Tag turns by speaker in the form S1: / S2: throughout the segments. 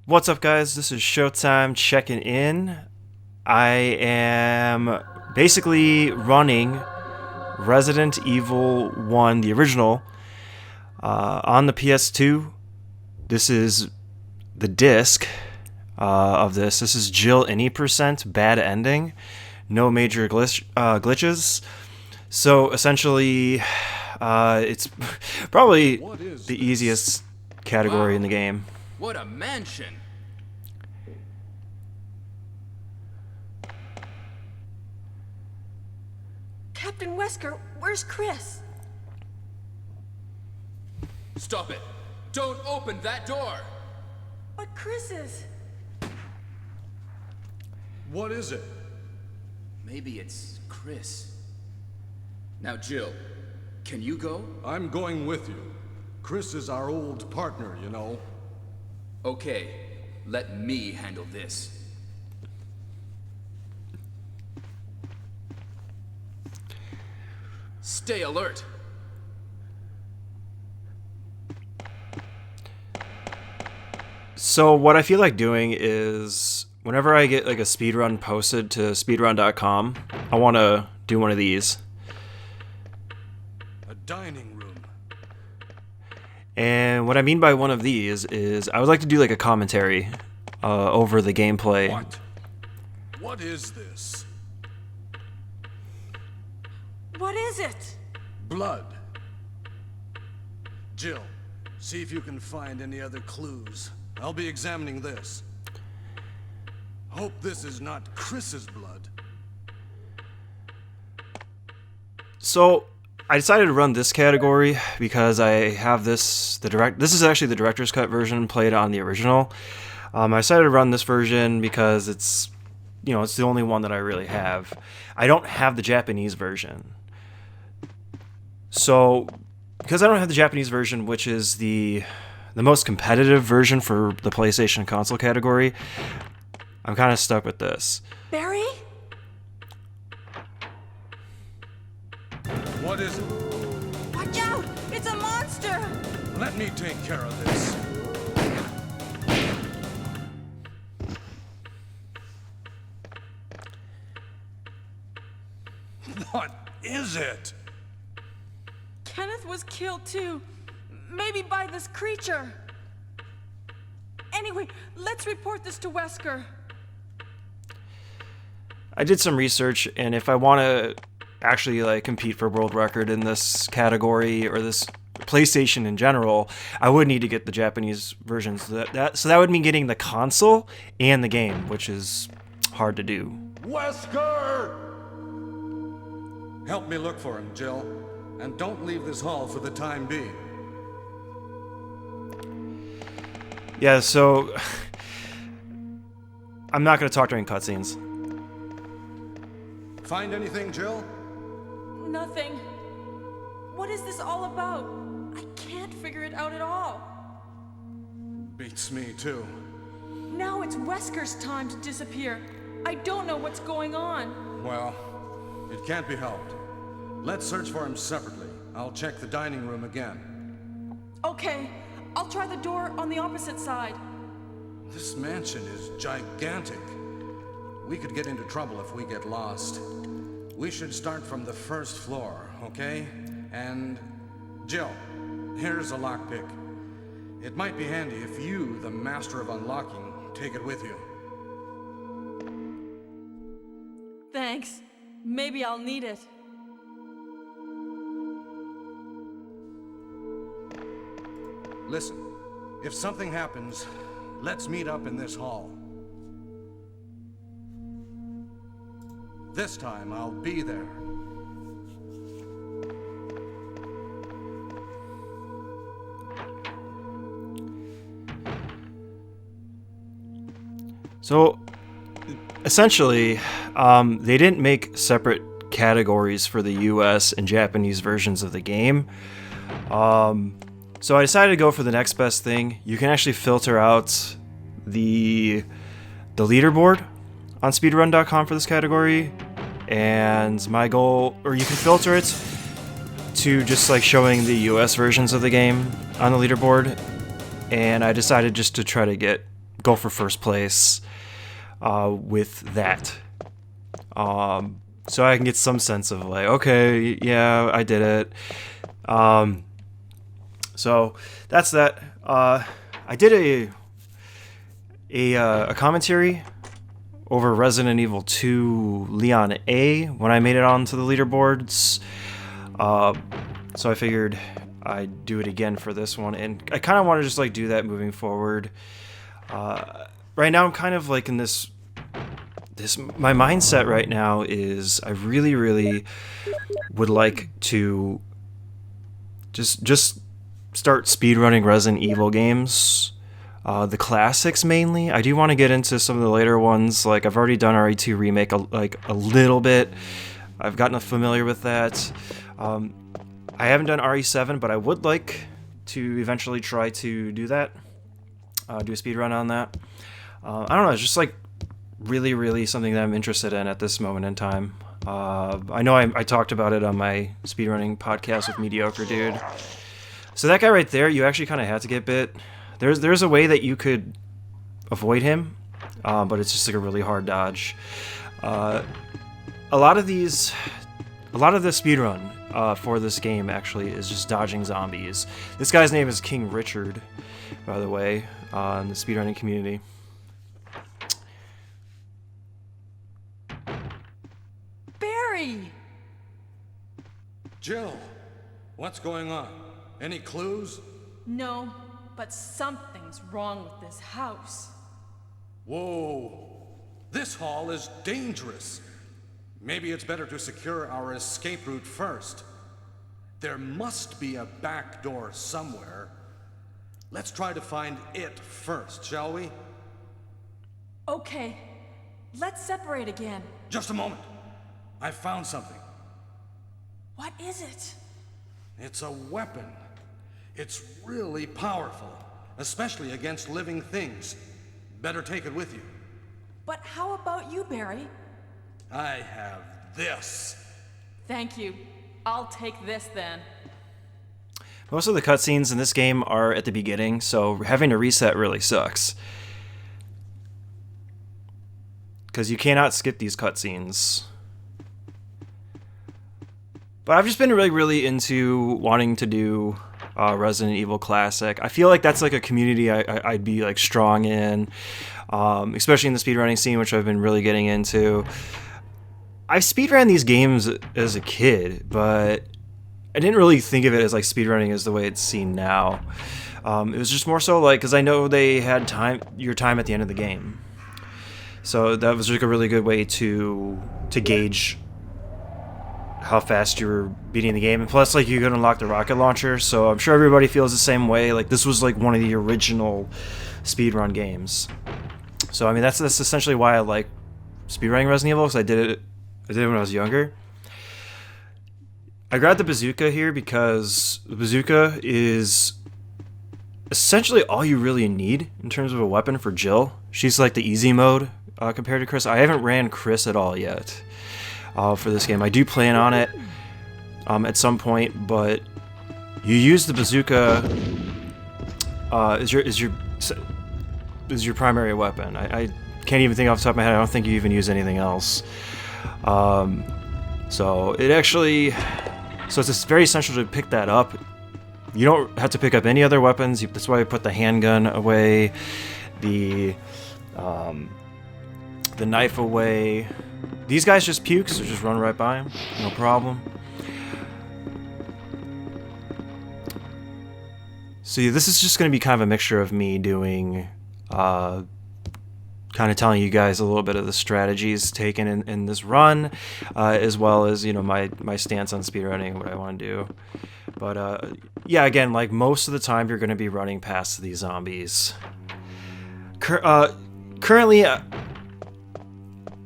S1: What's up, guys? This is Sjotyme checking in. I am basically running Resident Evil 1, the original, on the PS2. This is the disc of this. This is Jill any percent, bad ending, no major glitches. So essentially, it's probably the easiest category in the game.
S2: What a mansion!
S3: Captain Wesker, where's Chris?
S2: Stop it! Don't open that door!
S3: But Chris is...
S4: What is it?
S2: Maybe it's Chris. Now, Jill, can you go?
S4: I'm going with you. Chris is our old partner, you know.
S2: Okay, let me handle this. Stay alert!
S1: So what I feel like doing is whenever I get like a speedrun posted to speedrun.com, I want to do one of these.
S4: A dining room.
S1: And what I mean by one of these is I would like to do like a commentary over the gameplay.
S4: What? What is this?
S3: What is it?
S4: Blood. Jill, see if you can find any other clues. I'll be examining this. Hope this is not Chris's blood.
S1: So I decided to run this category because I have this is actually the director's cut version played on the original. I decided to run this version because it's the only one that I really have. I don't have the Japanese version. So because I don't have the Japanese version, which is the most competitive version for the PlayStation console category, I'm kind of stuck with this.
S3: Barry?
S4: What is it?
S3: Watch out! It's a monster!
S4: Let me take care of this. What is it?
S3: Kenneth was killed too. Maybe by this creature. Anyway, let's report this to Wesker.
S1: I did some research, and if I want to actually like compete for world record in this category or this PlayStation in general, I would need to get the Japanese versions. So that would mean getting the console and the game, which is hard to do.
S4: Wesker! Help me look for him, Jill. And don't leave this hall for the time being.
S1: Yeah, so I'm not going to talk during cutscenes.
S4: Find anything, Jill?
S3: Nothing. What is this all about? I can't figure it out at all.
S4: Beats me, too.
S3: Now it's Wesker's time to disappear. I don't know what's going on.
S4: Well, it can't be helped. Let's search for him separately. I'll check the dining room again.
S3: Okay, I'll try the door on the opposite side.
S4: This mansion is gigantic. We could get into trouble if we get lost. We should start from the first floor, okay? And Jill, here's a lockpick. It might be handy if you, the master of unlocking, take it with you.
S3: Thanks. Maybe I'll need it.
S4: Listen, if something happens, let's meet up in this hall. This time, I'll be there.
S1: So essentially, they didn't make separate categories for the US and Japanese versions of the game. So I decided to go for the next best thing. You can actually filter out the leaderboard on speedrun.com for this category, and my goal, or you can filter it to just like showing the US versions of the game on the leaderboard, and I decided just to try to get go for first place with that. So I can get some sense of like, okay, yeah, I did it. So that's that. I did a commentary over Resident Evil 2 Leon A when I made it onto the leaderboards. So I figured I'd do it again for this one, and I kind of want to just like do that moving forward. Right now I'm kind of like in this my mindset right now is I really would like to just start speedrunning Resident Evil games. The classics mainly. I do want to get into some of the later ones. Like I've already done RE2 Remake a little bit. I've gotten familiar with that. I haven't done RE7, but I would like to eventually try to do that. Do a speedrun on that. I don't know, it's just like really something that I'm interested in at this moment in time. I know I talked about it on my speedrunning podcast with Mediocre Dude. So that guy right there, you actually kind of had to get bit. There's a way that you could avoid him, but it's just like a really hard dodge. A lot of the speedrun for this game actually is just dodging zombies. This guy's name is King Richard, by the way, in the speedrunning community.
S3: Barry!
S4: Jill, what's going on? Any clues?
S3: No, but something's wrong with this house.
S4: Whoa, this hall is dangerous. Maybe it's better to secure our escape route first. There must be a back door somewhere. Let's try to find it first, shall we?
S3: Okay, let's separate again.
S4: Just a moment. I found something.
S3: What is it?
S4: It's a weapon. It's really powerful, especially against living things. Better take it with you.
S3: But how about you, Barry?
S4: I have this.
S3: Thank you. I'll take this then.
S1: Most of the cutscenes in this game are at the beginning, so having to reset really sucks. Because you cannot skip these cutscenes. But I've just been really into wanting to do Resident Evil Classic. I feel like that's like a community I'd be like strong in, especially in the speedrunning scene, which I've been really getting into. I speedran these games as a kid, but I didn't really think of it as like speedrunning as the way it's seen now. It was just more so like, because I know they had your time at the end of the game. So that was like a really good way to gauge how fast you were beating the game. And plus, like, you could unlock the rocket launcher, so I'm sure everybody feels the same way. Like, this was like one of the original speedrun games. So I mean, that's essentially why I like speedrunning Resident Evil, because I did it when I was younger. I grabbed the bazooka here because the bazooka is essentially all you really need in terms of a weapon for Jill. She's like the easy mode compared to Chris. I haven't ran Chris at all yet for this game. I do plan on it at some point, but you use the bazooka is your primary weapon. I can't even think off the top of my head. I don't think you even use anything else. So it's very essential to pick that up. You don't have to pick up any other weapons. That's why I put the handgun away, the knife away. These guys just puke, so just run right by them, no problem. So yeah, this is just going to be kind of a mixture of me doing, kind of telling you guys a little bit of the strategies taken in this run, as well as, you know, my stance on speedrunning and what I want to do. But yeah, again, like most of the time you're going to be running past these zombies. Currently,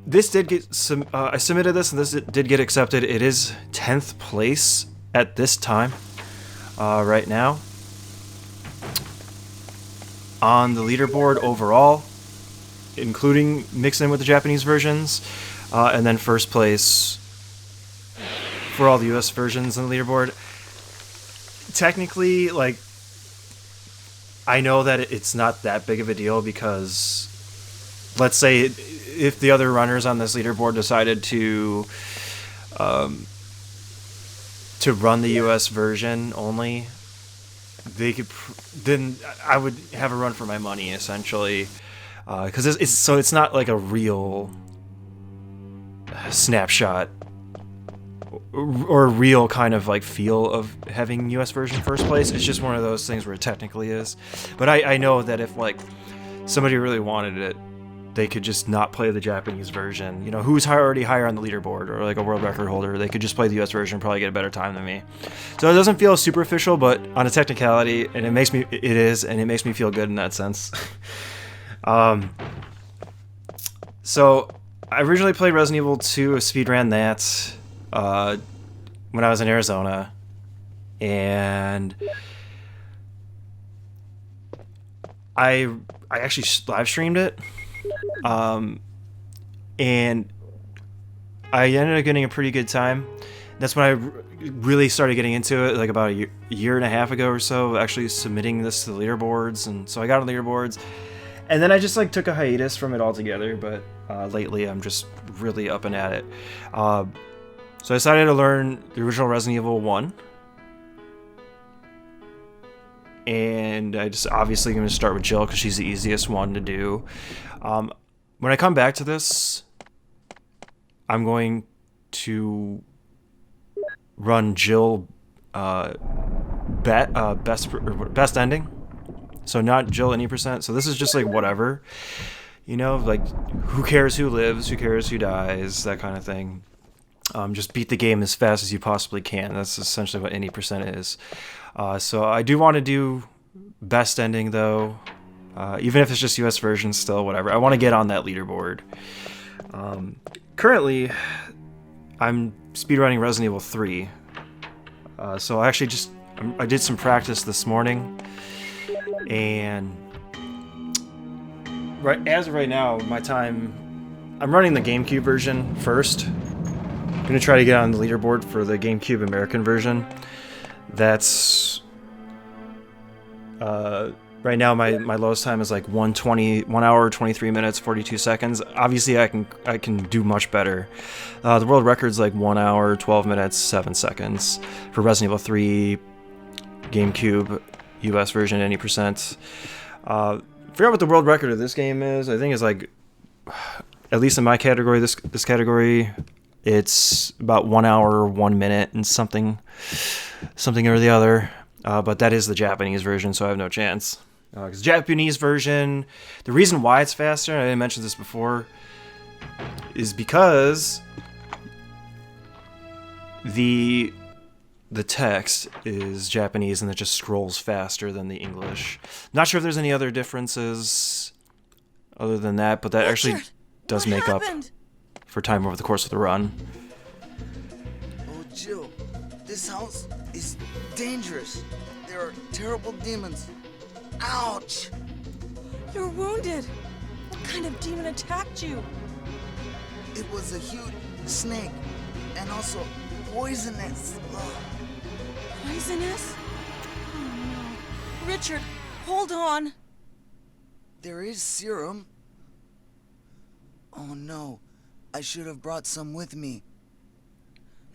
S1: this did get I submitted this, and this did get accepted. It is 10th place at this time, right now, on the leaderboard overall, including mixed in with the Japanese versions, and then first place for all the US versions on the leaderboard. Technically, like, I know that it's not that big of a deal because, let's say, if the other runners on this leaderboard decided to run the US version only, they could then I would have a run for my money essentially, because it's not like a real snapshot or a real kind of like feel of having US version first place. It's just one of those things where it technically is. But I know that if like somebody really wanted it, they could just not play the Japanese version. You know, who's already higher on the leaderboard or like a world record holder, they could just play the US version and probably get a better time than me. So it doesn't feel superficial, but on a technicality, and it makes me feel good in that sense. So I originally played Resident Evil 2, speedran that when I was in Arizona, and I actually live streamed it, and I ended up getting a pretty good time. That's when I really started getting into it, like about a year and a half ago or so, actually submitting this to the leaderboards. And so I got on the leaderboards, and then I just like took a hiatus from it altogether. But lately I'm just really up and at it. So I decided to learn the original Resident Evil 1. And I just obviously going to start with Jill because she's the easiest one to do. When I come back to this, I'm going to run Jill best ending. So not Jill any percent. So this is just like whatever, you know, like who cares who lives, who cares who dies, that kind of thing. Just beat the game as fast as you possibly can. That's essentially what any percent is. So I do want to do best ending though, even if it's just US version, still whatever. I want to get on that leaderboard. Currently, I'm speedrunning Resident Evil 3. So I actually I did some practice this morning, and as of right now, my time, I'm running the GameCube version first. I'm gonna try to get on the leaderboard for the GameCube American version. That's right now my lowest time is like 1 hour 23 minutes 42 seconds. Obviously I can do much better. The world record's like 1 hour 12 minutes 7 seconds for Resident Evil 3 GameCube US version any percent. Forgot what the world record of this game is. I think it's like, at least in my category, this category, it's about 1 hour 1 minute and something or the other. But that is the Japanese version, so I have no chance. Because Japanese version, the reason why it's faster, and I didn't mention this before, is because the text is Japanese and it just scrolls faster than the English. Not sure if there's any other differences other than that, but that actually does make up for time over the course of the run.
S5: Oh, Jill, this house is dangerous. There are terrible demons. Ouch!
S3: You're wounded. What kind of demon attacked you?
S5: It was a huge snake, and also poisonous. Ugh.
S3: Poisonous? Oh no. Richard, hold on.
S5: There is serum. Oh no, I should have brought some with me.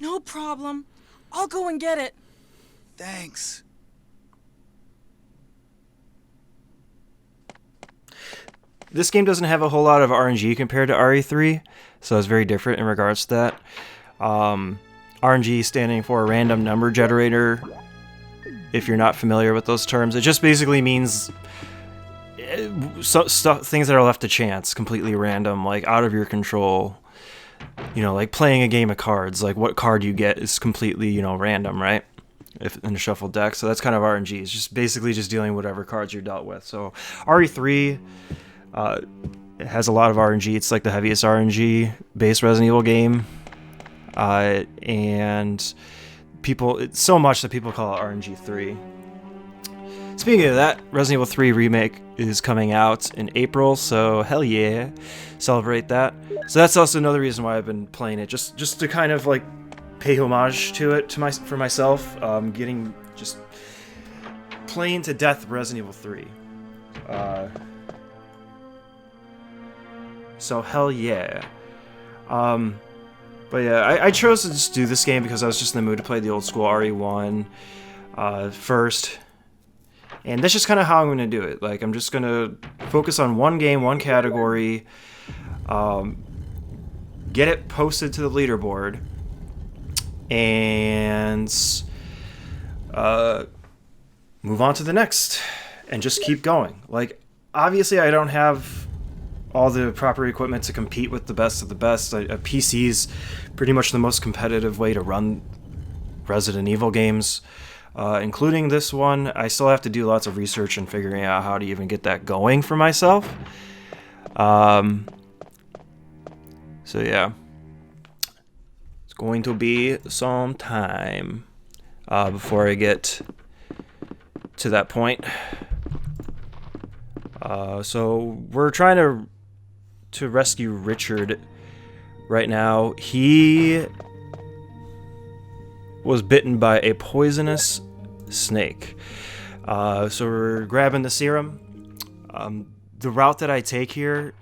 S3: No problem. I'll go and get it.
S5: Thanks.
S1: This game doesn't have a whole lot of RNG compared to RE3, so it's very different in regards to that. RNG standing for a random number generator. If you're not familiar with those terms, it just basically means things that are left to chance, completely random, like out of your control. You know, like playing a game of cards, like what card you get is completely, you know, random, right? If in a shuffled deck. So that's kind of RNG. It's just basically just dealing with whatever cards you're dealt with. So RE3 it has a lot of RNG. It's like the heaviest RNG based Resident Evil game. And it's so much that people call it RNG 3. Speaking of that, Resident Evil 3 Remake is coming out in April, so hell yeah, celebrate that. So that's also another reason why I've been playing it, just to kind of like pay homage to it for myself. Getting just playing to death Resident Evil 3. So hell yeah. But yeah, I chose to just do this game because I was just in the mood to play the old school RE1 first. And that's just kind of how I'm going to do it. Like, I'm just going to focus on one game, one category, get it posted to the leaderboard, and move on to the next, and just keep going. Like, obviously, I don't have all the proper equipment to compete with the best of the best. A PC is pretty much the most competitive way to run Resident Evil games, including this one. I still have to do lots of research and figuring out how to even get that going for myself. So yeah, it's going to be some time before I get to that point. So we're trying to rescue Richard right now. He was bitten by a poisonous snake. So we're grabbing the serum. The route that I take here,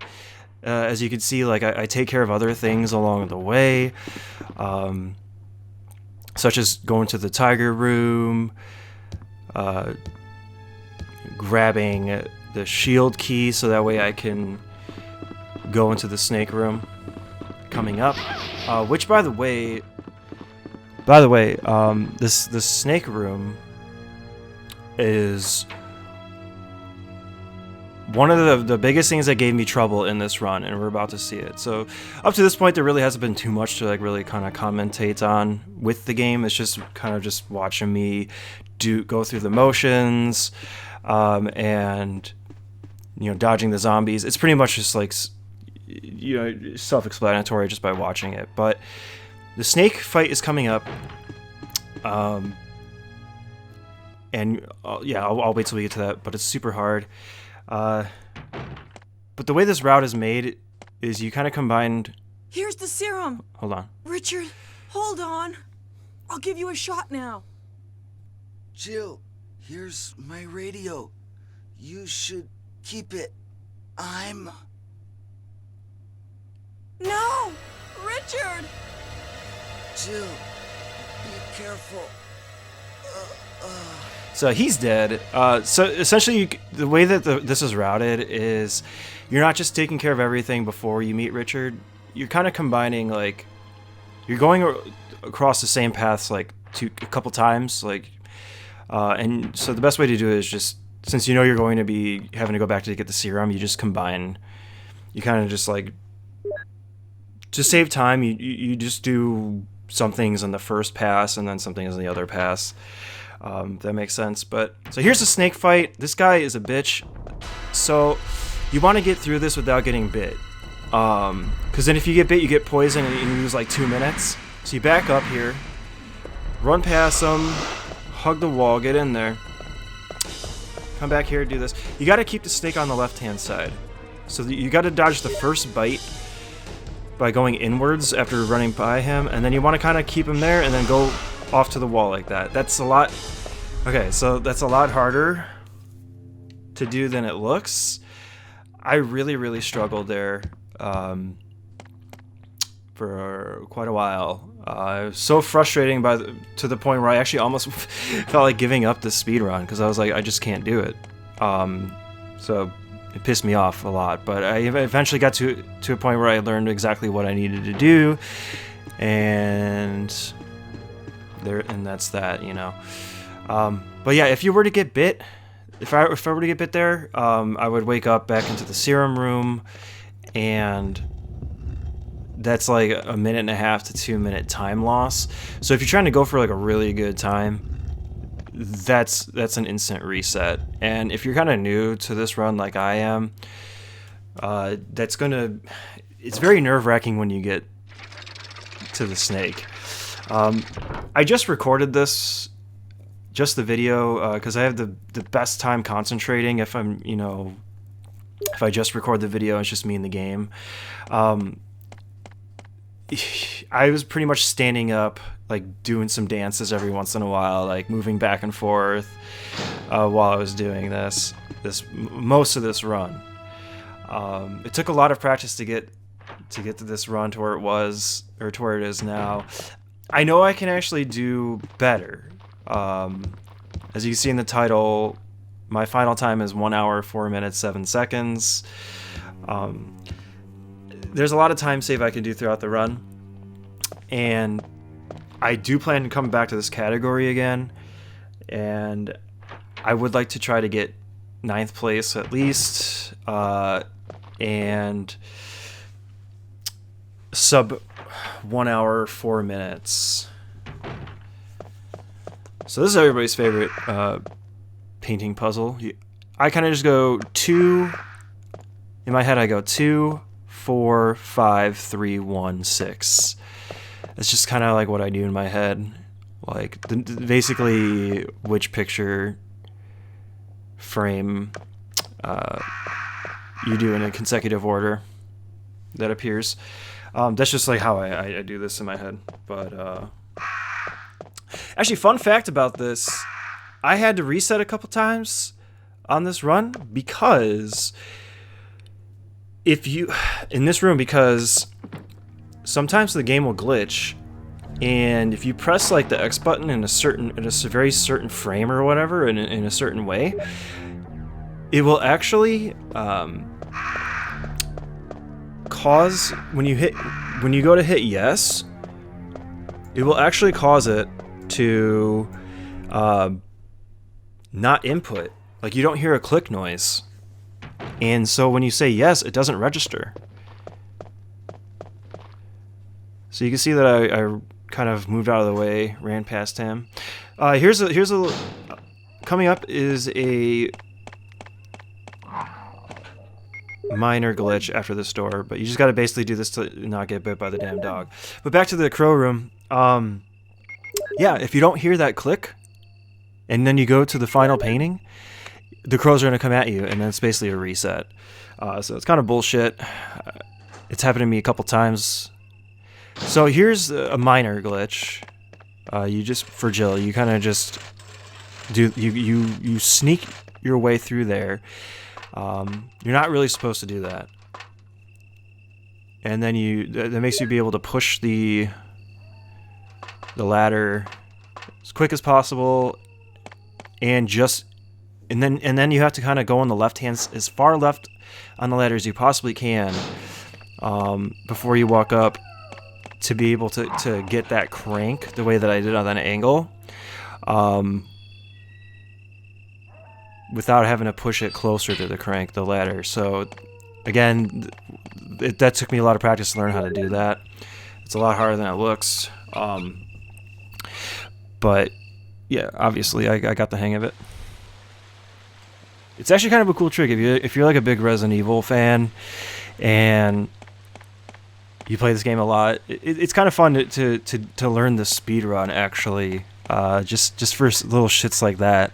S1: as you can see, like I take care of other things along the way, such as going to the tiger room, grabbing the shield key so that way I can go into the snake room coming up, which by the way, this snake room is one of the biggest things that gave me trouble in this run, and we're about to see it. So up to this point, there really hasn't been too much to like really kind of commentate on with the game. It's just kind of just watching me go through the motions, and dodging the zombies. It's pretty much just like self-explanatory just by watching it. But the snake fight is coming up, and yeah, I'll wait till we get to that. But it's super hard. But the way this route is made is you kind of combined.
S3: Here's the serum.
S1: Hold on.
S3: Richard, hold on. I'll give you a shot now.
S5: Jill, here's my radio. You should keep it.
S3: No! Richard!
S5: Jill, be careful.
S1: So he's dead. So essentially, the way that this is routed is you're not just taking care of everything before you meet Richard. You're kind of combining, like, you're going across the same paths like a couple times, like, and so the best way to do it is just, since you're going to be having to go back to get the serum, you just combine. You kind of just like, to save time, you just do some things in the first pass and then some things in the other pass. That makes sense. But so here's the snake fight. This guy is a bitch. So you want to get through this without getting bit. Because then if you get bit, you get poisoned and you lose like 2 minutes. So you back up here, run past them, hug the wall, get in there. Come back here, do this. You got to keep the snake on the left-hand side. So you got to dodge the first bite by going inwards after running by him, and then you want to kind of keep him there and then go off to the wall like that. That's a lot. Okay, so that's a lot harder to do than it looks. I really struggled there for quite a while. It was so frustrating to the point where I actually almost felt like giving up the speedrun because I was like, I just can't do it. So it pissed me off a lot, but I eventually got to a point where I learned exactly what I needed to do, and that's that, But yeah, if you were to get bit, if I were to get bit there, I would wake up back into the serum room, and that's like a 1.5 to 2 minute time loss. So if you're trying to go for like a really good time, that's an instant reset. And if you're kind of new to this run like I am, it's very nerve-wracking when you get to the snake. I just recorded this, just the video, because I have the best time concentrating if I'm, if I just record the video, it's just me in the game. I was pretty much standing up, like doing some dances every once in a while, like moving back and forth, while I was doing most of this run. It took a lot of practice to get to this run to where it was, or to where it is now. I know I can actually do better. As you can see in the title, my final time is 1 hour, 4 minutes, 7 seconds. There's a lot of time save I can do throughout the run, and I do plan to come back to this category again, and I would like to try to get 9th place at least, and sub 1 hour, 4 minutes. So this is everybody's favorite painting puzzle. I kind of just go 2, in my head I go 2, 4, 5, 3, 1, 6. It's just kind of like what I do in my head. Like, basically which picture frame you do in a consecutive order that appears. That's just like how I do this in my head. But actually, fun fact about this, I had to reset a couple times on this run because because sometimes the game will glitch, and if you press like the X button in a very certain frame or whatever in a certain way, it will actually cause when you go to hit yes, it will actually cause it to not input. Like, you don't hear a click noise, and so when you say yes, it doesn't register. So you can see that I kind of moved out of the way, ran past him. Here's a coming up is a minor glitch after this door, but you just got to basically do this to not get bit by the damn dog. But back to the crow room. Yeah, if you don't hear that click, and then you go to the final painting, the crows are going to come at you, and then it's basically a reset. So it's kind of bullshit. It's happened to me a couple times. So here's a minor glitch. You just, for Jill, you kind of just do, you sneak your way through there. You're not really supposed to do that. And then that makes you be able to push the ladder as quick as possible, and then you have to kind of go on the left hand, as far left on the ladder as you possibly can, before you walk up, to be able to get that crank the way that I did on that angle, without having to push it closer to the ladder. So again, that took me a lot of practice to learn how to do that. It's a lot harder than it looks. But yeah, obviously I got the hang of it. It's actually kind of a cool trick if you're like a big Resident Evil fan and you play this game a lot. It's kind of fun to learn the speedrun, actually, just for little shits like that,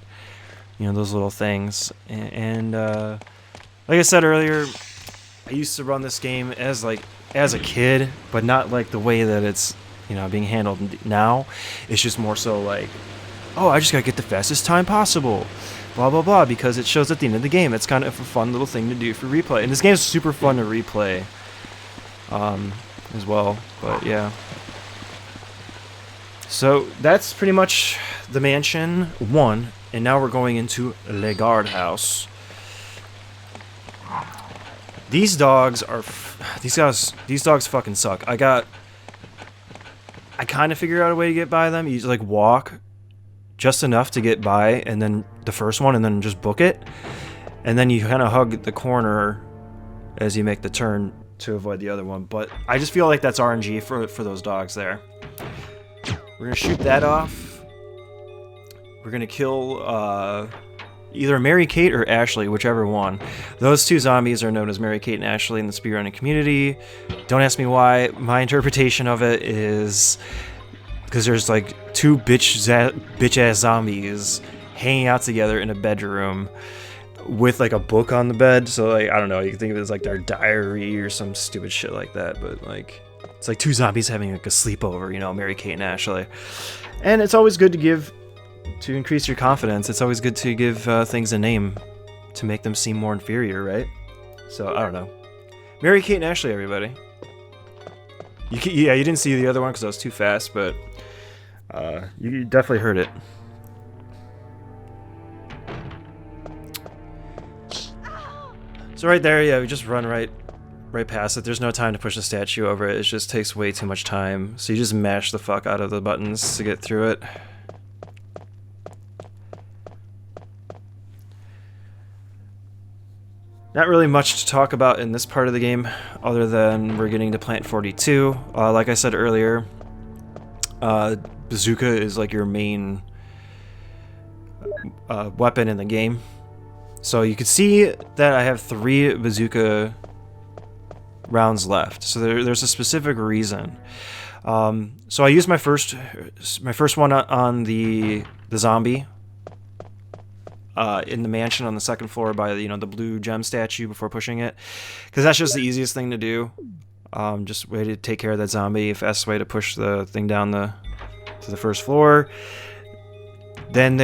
S1: those little things. And like I said earlier, I used to run this game as a kid, but not like the way that it's being handled now. It's just more so like, oh, I just gotta get the fastest time possible, blah blah blah, because it shows at the end of the game. It's kind of a fun little thing to do for replay, and this game is super fun to replay as well. But yeah, so that's pretty much the mansion 1, and now we're going into Le Guardhouse. These dogs fucking suck. I kind of figured out a way to get by them. You just like walk just enough to get by, and then the first one, and then just book it, and then you kind of hug the corner as you make the turn to avoid the other one. But I just feel like that's RNG for those dogs there. We're gonna shoot that off. We're gonna kill either Mary Kate or Ashley, whichever one. Those two zombies are known as Mary Kate and Ashley in the speedrunning community. Don't ask me why. My interpretation of it is because there's like two bitch-ass zombies hanging out together in a bedroom with like a book on the bed. So like, I don't know, you can think of it as like their diary or some stupid shit like that, but like it's like two zombies having like a sleepover, Mary Kate and Ashley. And it's always good to give to increase your confidence, it's always good to give things a name to make them seem more inferior, right? So, I don't know. Mary Kate and Ashley, everybody. Yeah, you didn't see the other one because I was too fast, but you definitely heard it. So right there, yeah, we just run right past it. There's no time to push the statue over it. It just takes way too much time. So you just mash the fuck out of the buttons to get through it. Not really much to talk about in this part of the game, other than we're getting to Plant 42. Like I said earlier, bazooka is like your main weapon in the game. So you can see that I have 3 bazooka rounds left. So there's a specific reason. So I used my first one on the zombie in the mansion on the second floor by the blue gem statue before pushing it, because that's just the easiest thing to do. Just way to take care of that zombie. Fastest way to push the thing down to the first floor. Then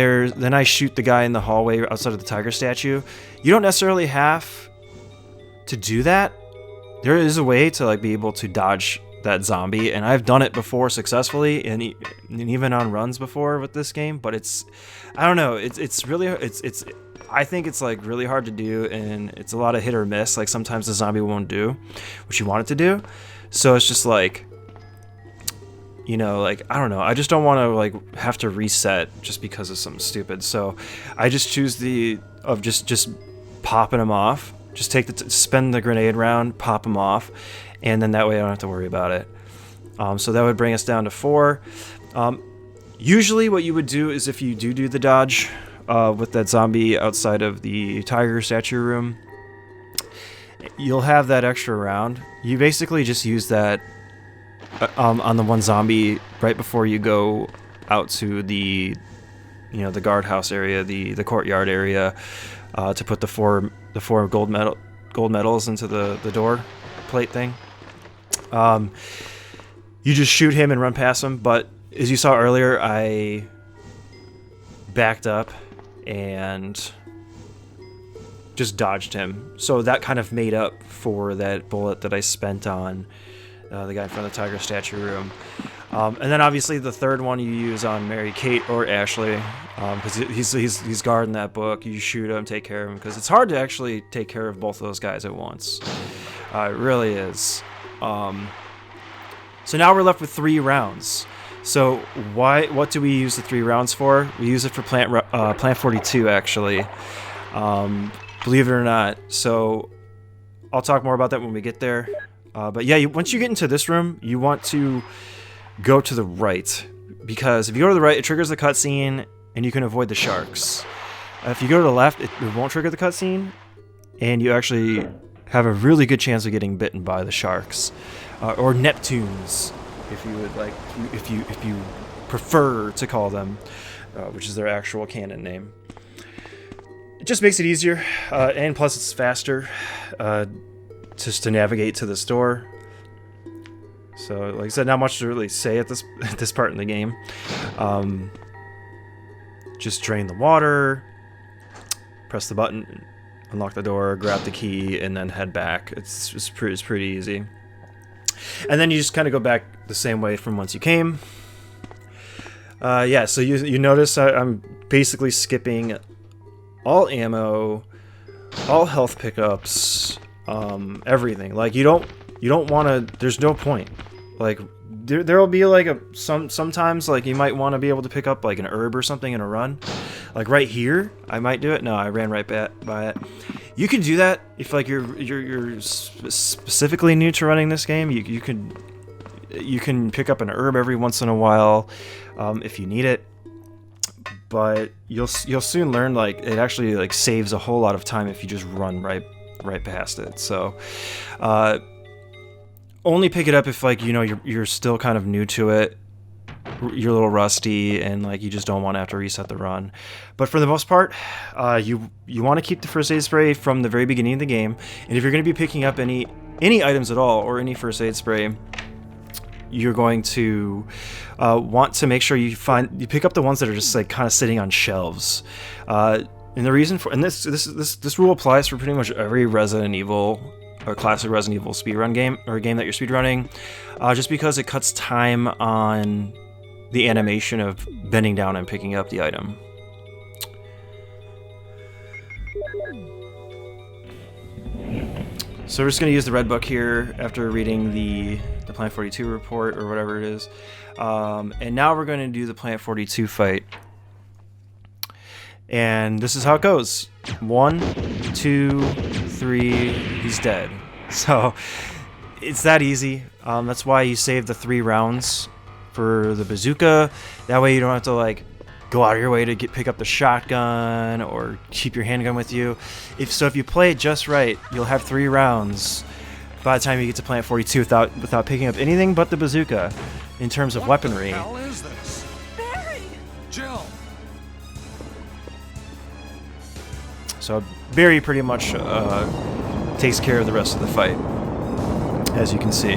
S1: I shoot the guy in the hallway outside of the tiger statue. You don't necessarily have to do that. There is a way to be able to dodge that zombie, and I've done it before successfully, and even on runs before with this game. But I don't know. I think it's really hard to do, and it's a lot of hit or miss. Like sometimes the zombie won't do what you want it to do, so it's just I don't know. I just don't want to have to reset just because of something stupid. So I just choose just popping them off. Just spend the grenade round, pop them off, and then that way I don't have to worry about it. So that would bring us down to 4. Usually what you would do is if you do the dodge with that zombie outside of the tiger statue room, you'll have that extra round. You basically just use that on the one zombie right before you go out to the the guardhouse area, the courtyard area, to put the four gold medals into the door plate thing. You just shoot him and run past him, but as you saw earlier, I backed up and just dodged him, so that kind of made up for that bullet that I spent on the guy in front of the tiger statue room. And then obviously the third one you use on Mary Kate or Ashley, because he's guarding that book. You shoot him, take care of him, because it's hard to actually take care of both of those guys at once. It really is. So now we're left with 3 rounds. So what do we use the 3 rounds for? We use it for Plant 42, actually. Believe it or not. So I'll talk more about that when we get there. But yeah, once you get into this room, you want to go to the right, because if you go to the right, it triggers the cutscene, and you can avoid the sharks. If you go to the left, it won't trigger the cutscene, and you actually have a really good chance of getting bitten by the sharks, or Neptunes, if you would like, if you prefer to call them, which is their actual canon name. It just makes it easier, and plus it's faster, just to navigate to the store. So, like I said, not much to really say at this part in the game. Just drain the water, press the button, unlock the door, grab the key, and then head back. It's pretty easy. And then you just kind of go back the same way from whence you came. Yeah, so you notice I'm basically skipping all ammo, all health pickups, everything. Like you don't want to. There's no point. Like there'll be sometimes you might want to be able to pick up an herb or something in a run. Like right here, I might do it. No, I ran right by it. You can do that if you're specifically new to running this game. You can pick up an herb every once in a while if you need it. But you'll soon learn it actually saves a whole lot of time if you just run right past it. So only pick it up if you're still kind of new to it, you're a little rusty, and you just don't want to have to reset the run. But for the most part, you want to keep the first aid spray from the very beginning of the game. And if you're going to be picking up any items at all, or any first aid spray, you're going to want to make sure you pick up the ones that are just like kind of sitting on shelves. And the reason for this rule applies for pretty much every Resident Evil or classic Resident Evil speedrun game or a game that you're speedrunning, just because it cuts time on the animation of bending down and picking up the item. So we're just going to use the red book here after reading the Plant 42 report or whatever it is. And now we're going to do the Plant 42 fight. And this is how it goes. 1, 2, 3, he's dead. So it's that easy. That's why you save the 3 rounds for the bazooka. That way you don't have to like go out of your way to pick up the shotgun or keep your handgun with you. If you play it just right, you'll have 3 rounds by the time you get to Plant 42 without picking up anything but the bazooka in terms of weaponry.
S4: What the hell is this?
S3: Barry!
S4: Jill!
S1: So Barry pretty much takes care of the rest of the fight, as you can see.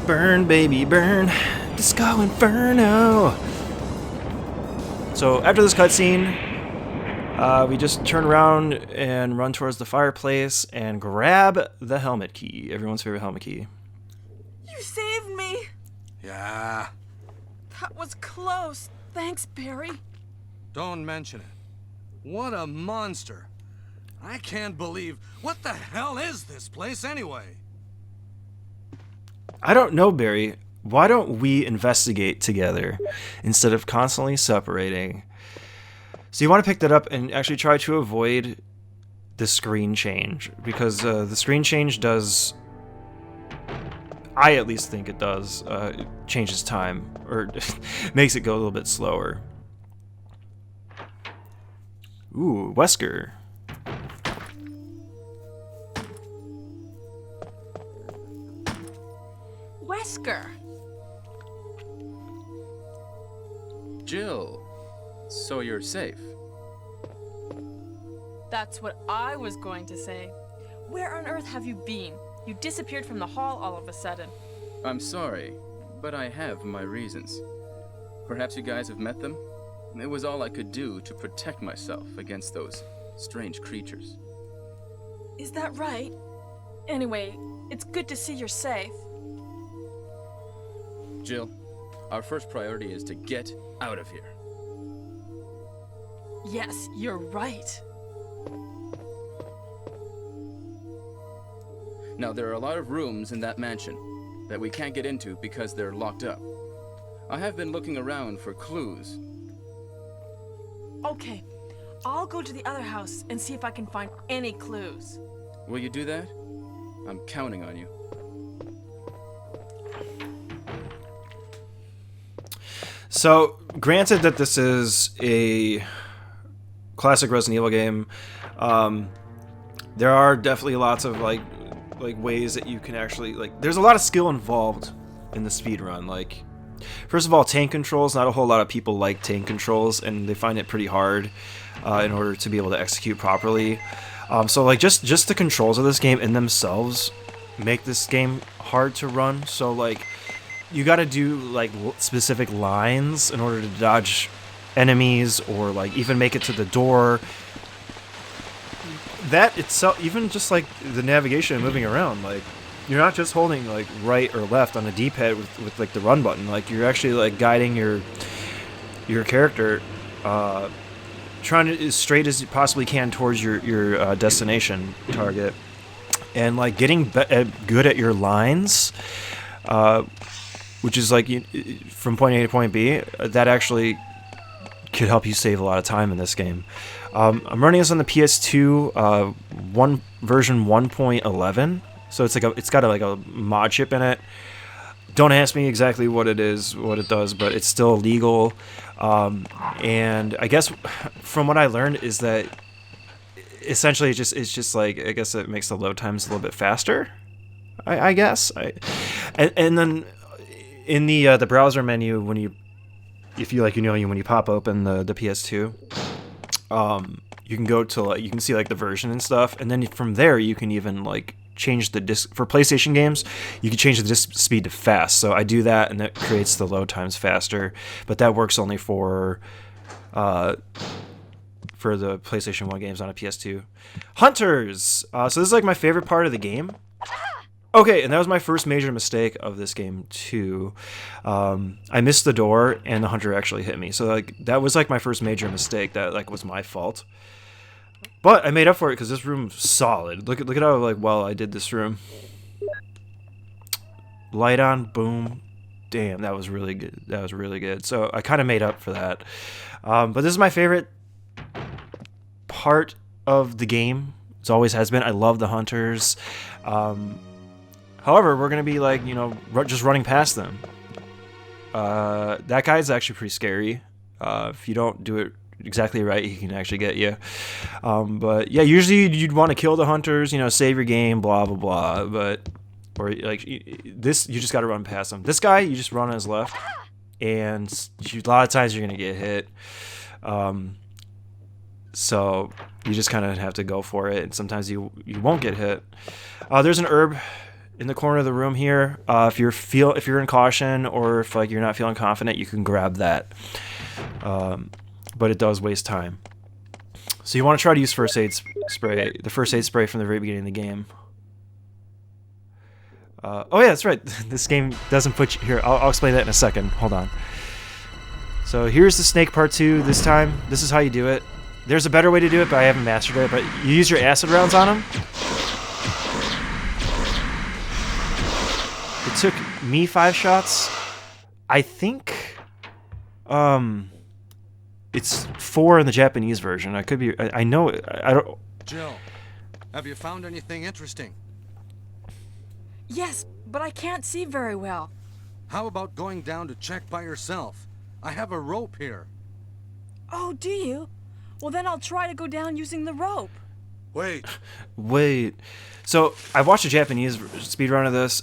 S1: Burn, baby, burn. Disco Inferno. So after this cutscene, we just turn around and run towards the fireplace and grab the helmet key. Everyone's favorite helmet key.
S3: You saved me!
S4: Yeah,
S3: That was close. Thanks, Barry.
S4: don't mention it. What a monster. I can't believe... What the hell is this place anyway?
S1: I don't know, Barry. Why don't we investigate together instead of constantly separating? So you want to pick that up and actually try to avoid the screen change, because the screen change does, I at least think it does, changes time, or makes it go a little bit slower. Ooh, Wesker.
S3: Wesker.
S2: Jill, so you're safe.
S3: That's what I was going to say. Where on earth have you been? You disappeared from the hall all of a sudden.
S2: I'm sorry, but I have my reasons. Perhaps you guys have met them? It was all I could do to protect myself against those strange creatures.
S3: Is that right? Anyway, it's good to see you're safe.
S2: Jill, our first priority is to get out of here.
S3: Yes, you're right.
S2: Now, there are a lot of rooms in that mansion that we can't get into because they're locked up. I have been looking around for clues.
S3: Okay, I'll go to the other house and see if I can find any clues.
S2: Will you do that? I'm counting on you.
S1: So, granted that this is a classic Resident Evil game, there are definitely lots of like ways that you can actually there's a lot of skill involved in the speedrun. Like, first of all, tank controls. Not a whole lot of people like tank controls, and they find it pretty hard in order to be able to execute properly. So like just the controls of this game in themselves make this game hard to run. So like, you got to do like specific lines in order to dodge enemies, or like even make it to the door. That itself, even just like the navigation and moving around, like you're not just holding like right or left on the D-pad with like the run button. Like you're actually like guiding your character, trying to as straight as you possibly can towards your destination target, and like getting good at your lines. Which is like from point A to point B, that actually could help you save a lot of time in this game. I'm running this on the PS2 version 1.11, so it's got a mod chip in it. Don't ask me exactly what it does, but it's still legal. And I guess from what I learned is that essentially it's just like, I guess it makes the load times a little bit faster. I guess. And then in the browser menu, when you pop open the PS2, you can go to like, you can see like the version and stuff, and then from there you can even like change the disc for PlayStation games. You can change the disc speed to fast. So I do that, and that creates the load times faster. But that works only for the PlayStation 1 games on a PS2. Hunters. So this is like my favorite part of the game. Okay, and that was my first major mistake of this game too. I missed the door, and the hunter actually hit me. So like that was like my first major mistake. That like was my fault. But I made up for it because this room's solid. Look at how like well I did this room. Light on, boom, damn, that was really good. That was really good. So I kind of made up for that. But this is my favorite part of the game. It always has been. I love the hunters. However, we're gonna be like, you know, just running past them. That guy's actually pretty scary. If you don't do it exactly right, he can actually get you. But yeah, usually you'd want to kill the hunters, you know, save your game, blah blah blah. But or like this, you just got to run past him. This guy, you just run on his left, and a lot of times you're gonna get hit. So you just kind of have to go for it, and sometimes you won't get hit. There's an herb in the corner of the room here. If you're in caution, or if like you're not feeling confident, you can grab that. But it does waste time. So you want to try to use first aid spray, the first aid spray from the very beginning of the game. Oh yeah, that's right. This game doesn't put you here. I'll explain that in a second. Hold on. So here's the snake part 2 this time. This is how you do it. There's a better way to do it, but I haven't mastered it. But you use your acid rounds on him. It took me 5 shots. I think it's 4 in the Japanese version. I could be. I know. I don't.
S4: Jill, have you found anything interesting?
S3: Yes, but I can't see very well.
S4: How about going down to check by yourself? I have a rope here.
S3: Oh, do you? Well, then I'll try to go down using the rope.
S4: Wait.
S1: Wait. So I watched a Japanese speedrun of this,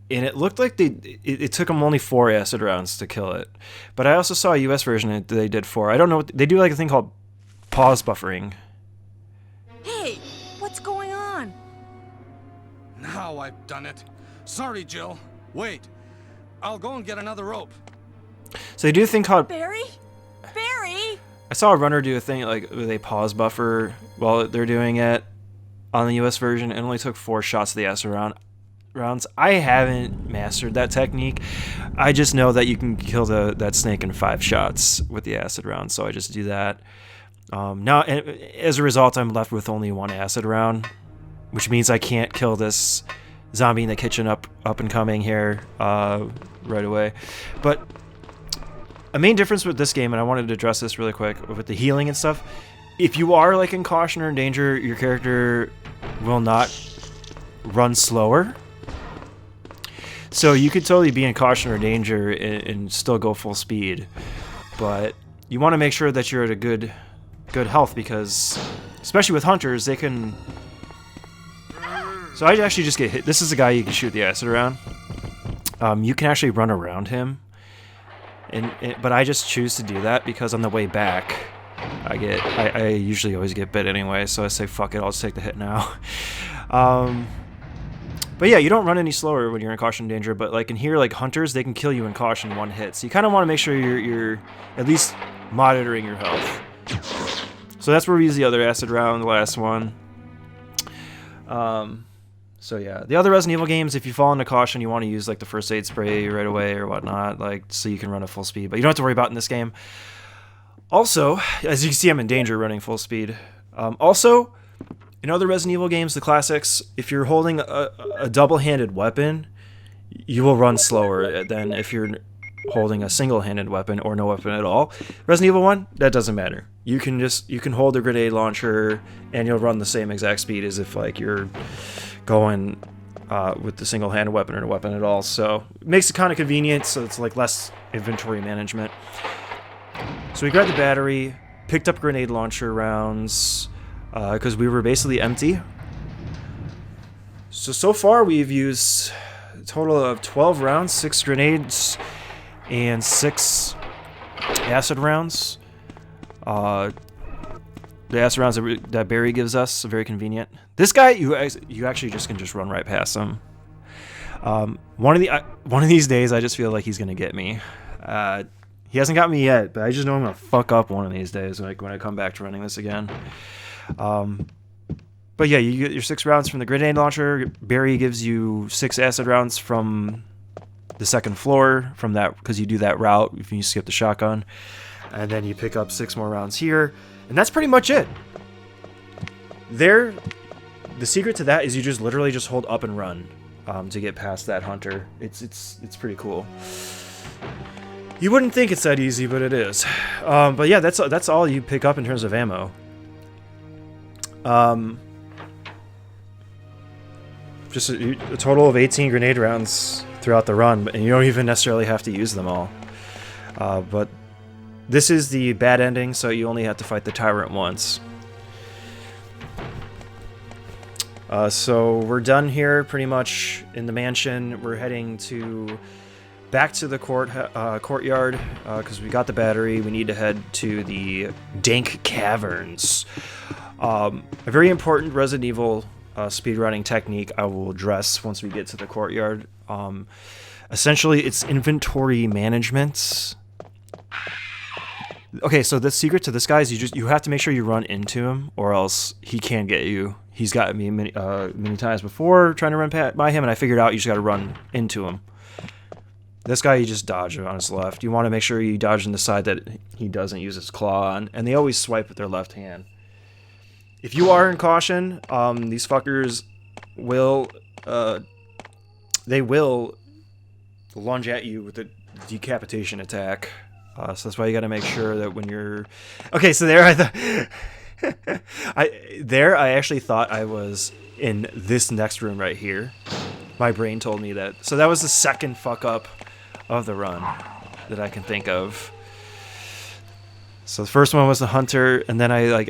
S1: and it looked like it took them only 4 acid rounds to kill it. But I also saw a US version that they did 4. I don't know. They do like a thing called pause buffering.
S3: Hey, what's going on?
S4: Now I've done it. Sorry, Jill. Wait. I'll go and get another rope.
S1: So they do a thing called...
S3: Barry? Barry?
S1: I saw a runner do a thing like where they pause buffer while they're doing it on the US version. It only took 4 shots of the acid rounds. I haven't mastered that technique. I just know that you can kill that snake in 5 shots with the acid round, so I just do that. Now, as a result, I'm left with only 1 acid round, which means I can't kill this zombie in the kitchen up and coming here right away. But a main difference with this game, and I wanted to address this really quick, with the healing and stuff, if you are like in caution or in danger, your character will not run slower. So you could totally be in caution or danger and still go full speed. But you want to make sure that you're at a good health, because especially with hunters, they can... So I actually just get hit. This is a guy you can shoot the acid around. You can actually run around him. But I just choose to do that because on the way back, I usually always get bit anyway, so I say fuck it, I'll just take the hit now. But yeah, you don't run any slower when you're in caution danger, but like in here, like hunters, they can kill you in caution 1 hit. So you kind of want to make sure you're at least monitoring your health. So that's where we use the other acid round, the last one. So yeah, the other Resident Evil games, if you fall into caution, you want to use like the first aid spray right away or whatnot, like so you can run at full speed. But you don't have to worry about it in this game. Also, as you can see, I'm in danger running full speed. Also, in other Resident Evil games, the classics, if you're holding a double-handed weapon, you will run slower than if you're holding a single-handed weapon or no weapon at all. Resident Evil 1, that doesn't matter. You can hold a grenade launcher and you'll run the same exact speed as if like you're going with the single-handed weapon or no weapon at all. So it makes it kind of convenient, so it's like less inventory management. So we grabbed the battery, picked up grenade launcher rounds, because we were basically empty. So far we've used a total of 12 rounds, 6 grenades, and 6 acid rounds. the acid rounds that Barry gives us, very convenient. This guy, you actually just can just run right past him. One of these days, I just feel like he's gonna get me. He hasn't got me yet, but I just know I'm gonna fuck up one of these days, like when I come back to running this again. But yeah, you get your 6 rounds from the grenade launcher. Barry gives you 6 acid rounds from the second floor from that, because you do that route if you skip the shotgun, and then you pick up 6 more rounds here, and that's pretty much it. The secret to that is you just literally just hold up and run to get past that hunter. It's pretty cool. You wouldn't think it's that easy, but it is. But yeah, that's all you pick up in terms of ammo. Just a total of 18 grenade rounds throughout the run, and you don't even necessarily have to use them all. But this is the bad ending, so you only have to fight the tyrant once. So we're done here, pretty much in the mansion. We're heading back to the courtyard because we got the battery. We need to head to the dank caverns. A very important Resident Evil speedrunning technique I will address once we get to the courtyard. Essentially, it's inventory management. Okay, so the secret to this guy is you have to make sure you run into him, or else he can get you. He's got me many times before trying to run by him, and I figured out you just got to run into him. This guy, you just dodge on his left. You want to make sure you dodge on the side that he doesn't use his claw on, and they always swipe with their left hand. If you are in caution, these fuckers will lunge at you with a decapitation attack. So that's why you got to make sure that when you're... Okay, so there I actually thought I was in this next room right here. My brain told me that. So that was the second fuck up of the run that I can think of. So the first one was the hunter, and then I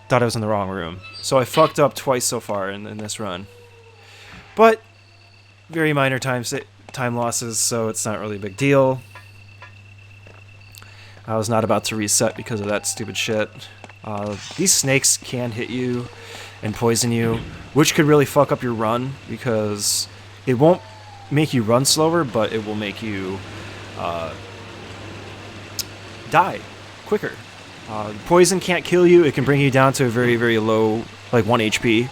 S1: thought I was in the wrong room. So I fucked up twice so far in this run. But very minor time losses, so it's not really a big deal. I was not about to reset because of that stupid shit. These snakes can hit you and poison you, which could really fuck up your run, because it won't make you run slower, but it will make you die quicker. Poison can't kill you. It can bring you down to a very, very low, like 1 HP,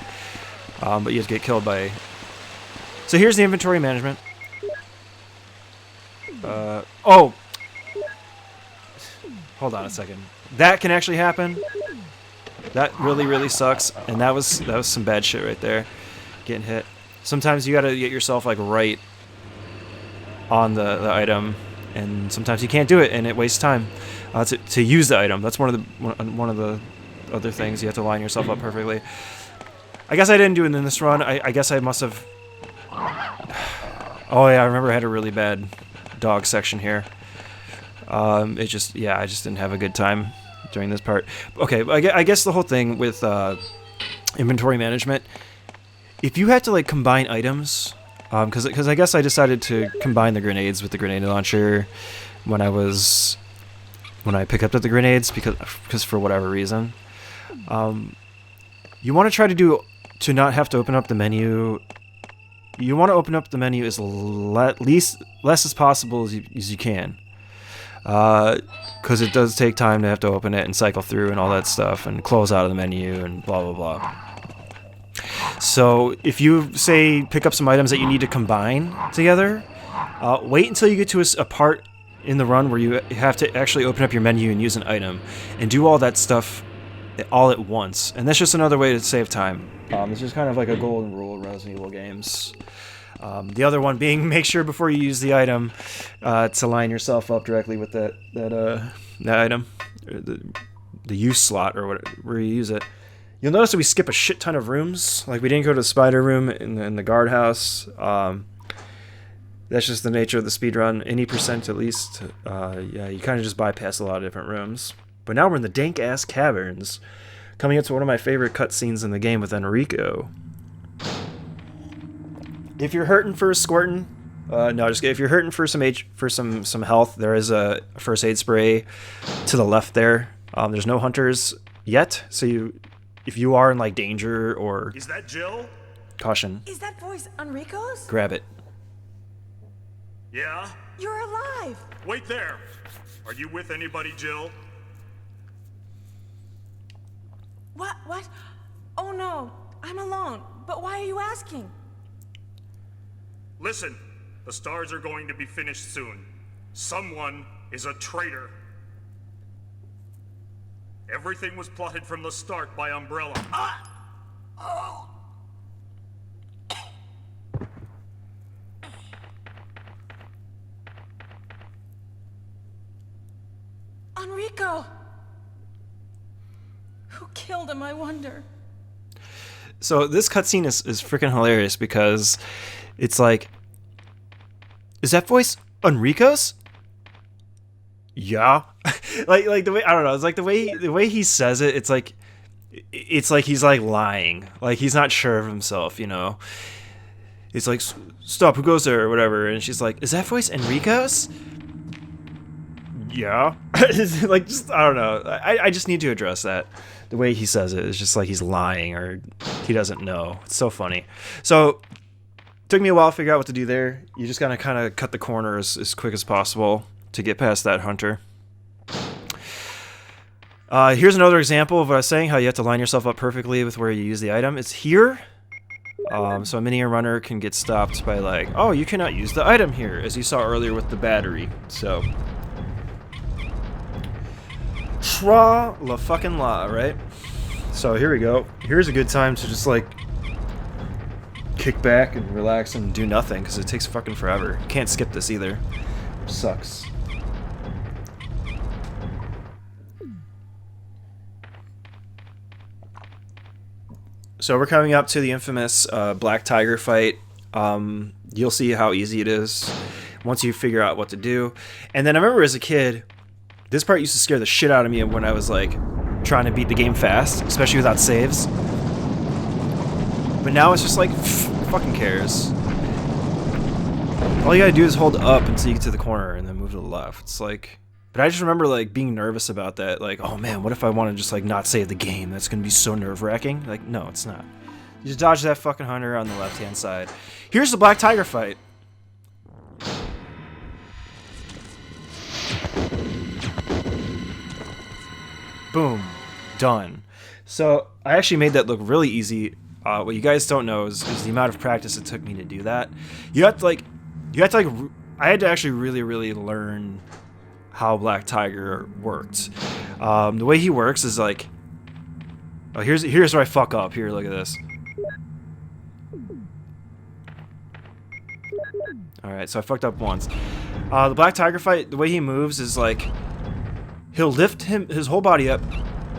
S1: but you have to get killed by... So here's the inventory management. Oh! Hold on a second. That can actually happen. That really, really sucks, and that was some bad shit right there. Getting hit. Sometimes you gotta get yourself like right on the item, and sometimes you can't do it, and it wastes time to use the item. That's one of the other things. You have to line yourself up perfectly. I guess I didn't do it in this run. I guess I must have... Oh yeah, I remember I had a really bad dog section here. I just didn't have a good time during this part. Okay, I guess the whole thing with inventory management, if you had to like combine items, because I guess I decided to combine the grenades with the grenade launcher when I picked up the grenades because for whatever reason, you want to try to not have to open up the menu. You want to open up the menu as less as possible as you can. Because it does take time to have to open it and cycle through and all that stuff and close out of the menu and blah blah blah. So if you say pick up some items that you need to combine together, wait until you get to a part in the run where you have to actually open up your menu and use an item and do all that stuff all at once. And that's just another way to save time. It's just kind of like a golden rule in Resident Evil games. The other one being make sure before you use the item to line yourself up directly with that item, or the use slot or where you use it. You'll notice that we skip a shit ton of rooms. Like we didn't go to the spider room in the guardhouse. That's just the nature of the speedrun. Any percent at least. Yeah, you kind of just bypass a lot of different rooms. But now we're in the dank ass caverns, coming up to one of my favorite cutscenes in the game with Enrico. If you're hurting for a squirtin', no, just if you're hurting for some health, there is a first aid spray to the left there. There's no hunters yet. So if you are in like danger or
S6: Is that Jill?
S1: caution,
S3: Is that voice Enrico's?
S1: grab it.
S6: Yeah?
S3: You're alive!
S6: Wait there. Are you with anybody, Jill?
S3: What? Oh no, I'm alone. But why are you asking?
S6: Listen, the stars are going to be finished soon. Someone is a traitor. Everything was plotted from the start by Umbrella.
S3: Enrico! Who killed him, I wonder?
S1: So this cutscene is freaking hilarious because it's like, is that voice Enrico's? Yeah. like the way, I don't know, it's like the way he says it, it's like he's like lying. Like he's not sure of himself, you know. It's like, stop, who goes there or whatever, and she's like, is that voice Enrico's? Yeah. Like, just, I don't know. I just need to address that. The way he says it is just like he's lying or he doesn't know. It's so funny. So took me a while to figure out what to do there. You just gotta kind of cut the corner as quick as possible to get past that hunter. Here's another example of what I was saying, how you have to line yourself up perfectly with where you use the item. It's here. So a mini runner can get stopped by like, oh, you cannot use the item here, as you saw earlier with the battery. So tra la fucking la, right? So here we go. Here's a good time to just like kick back and relax and do nothing because it takes fucking forever. You can't skip this either. Which sucks. So we're coming up to the infamous Black Tiger fight. You'll see how easy it is once you figure out what to do. And then I remember as a kid, this part used to scare the shit out of me when I was like trying to beat the game fast, especially without saves. But now it's just like, fucking cares. All you gotta do is hold up until you get to the corner and then move to the left. It's like, but I just remember like being nervous about that. Like, oh man, what if I want to just like not save the game? That's gonna be so nerve-wracking. Like, no, it's not. You just dodge that fucking hunter on the left-hand side. Here's the Black Tiger fight. Boom. Done. So I actually made that look really easy. What you guys don't know is the amount of practice it took me to do that. You have to like, I had to actually really learn how Black Tiger worked. The way he works is like, oh, here's where I fuck up. Here, look at this. All right, so I fucked up once. The Black Tiger fight, the way he moves is like, he'll lift his whole body up,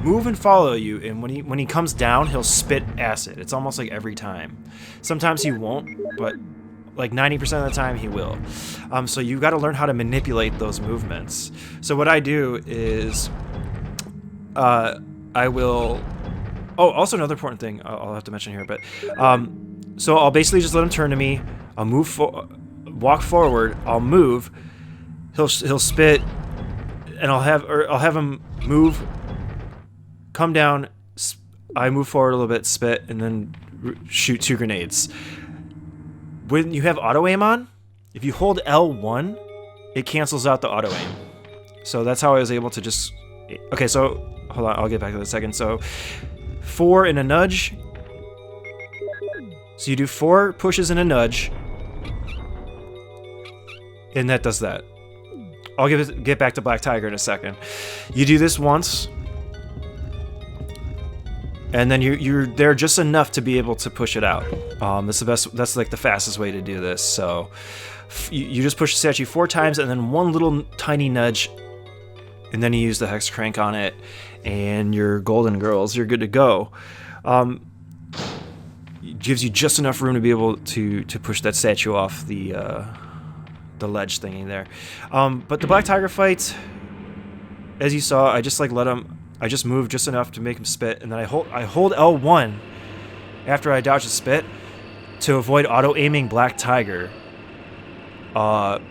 S1: move and follow you, and when he comes down, he'll spit acid. It's almost like every time. Sometimes he won't, but like 90% of the time he will. So you got to learn how to manipulate those movements. So what I do is, I will. Oh, also another important thing I'll have to mention here, but so I'll basically just let him turn to me. I'll walk forward. I'll move. He'll spit. And I'll have him move, come down, I move forward a little bit, spit, and then shoot 2 grenades. When you have auto aim on, if you hold L1, it cancels out the auto aim. So that's how I was able to just... Okay, so hold on, I'll get back to that in a second. So 4 and a nudge. So you do 4 pushes and a nudge, and that does that. I'll get back to Black Tiger in a second. You do this once, and then you're there just enough to be able to push it out. That's the best. That's like the fastest way to do this. So you just push the statue 4 times, and then 1 little tiny nudge, and then you use the hex crank on it, and you're golden girls. You're good to go. It gives you just enough room to be able to push that statue off the ledge thingy there. But the Black Tiger fight, as you saw, I just like I just moved just enough to make him spit, and then I hold L1 after I dodge the spit to avoid auto aiming Black Tiger. And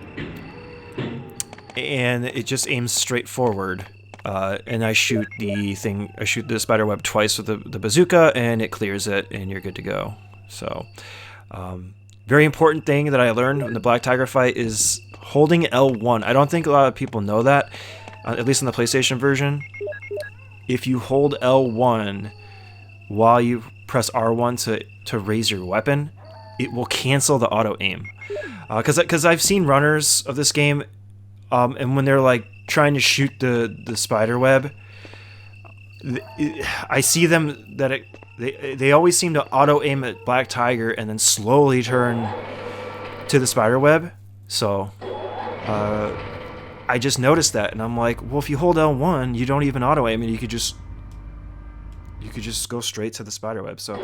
S1: it just aims straight forward. and I shoot the spider web twice with the bazooka, and it clears it, and you're good to go. So, very important thing that I learned in the Black Tiger fight is holding L1. I don't think a lot of people know that, at least in the PlayStation version. If you hold L1 while you press R1 to raise your weapon, it will cancel the auto aim. Because I've seen runners of this game, and when they're like trying to shoot the spider web, I see them that they always seem to auto aim at Black Tiger and then slowly turn to the spider web. So I just noticed that, and I'm like, well, if you hold L1, you don't even auto aim, and you could just go straight to the spider web. So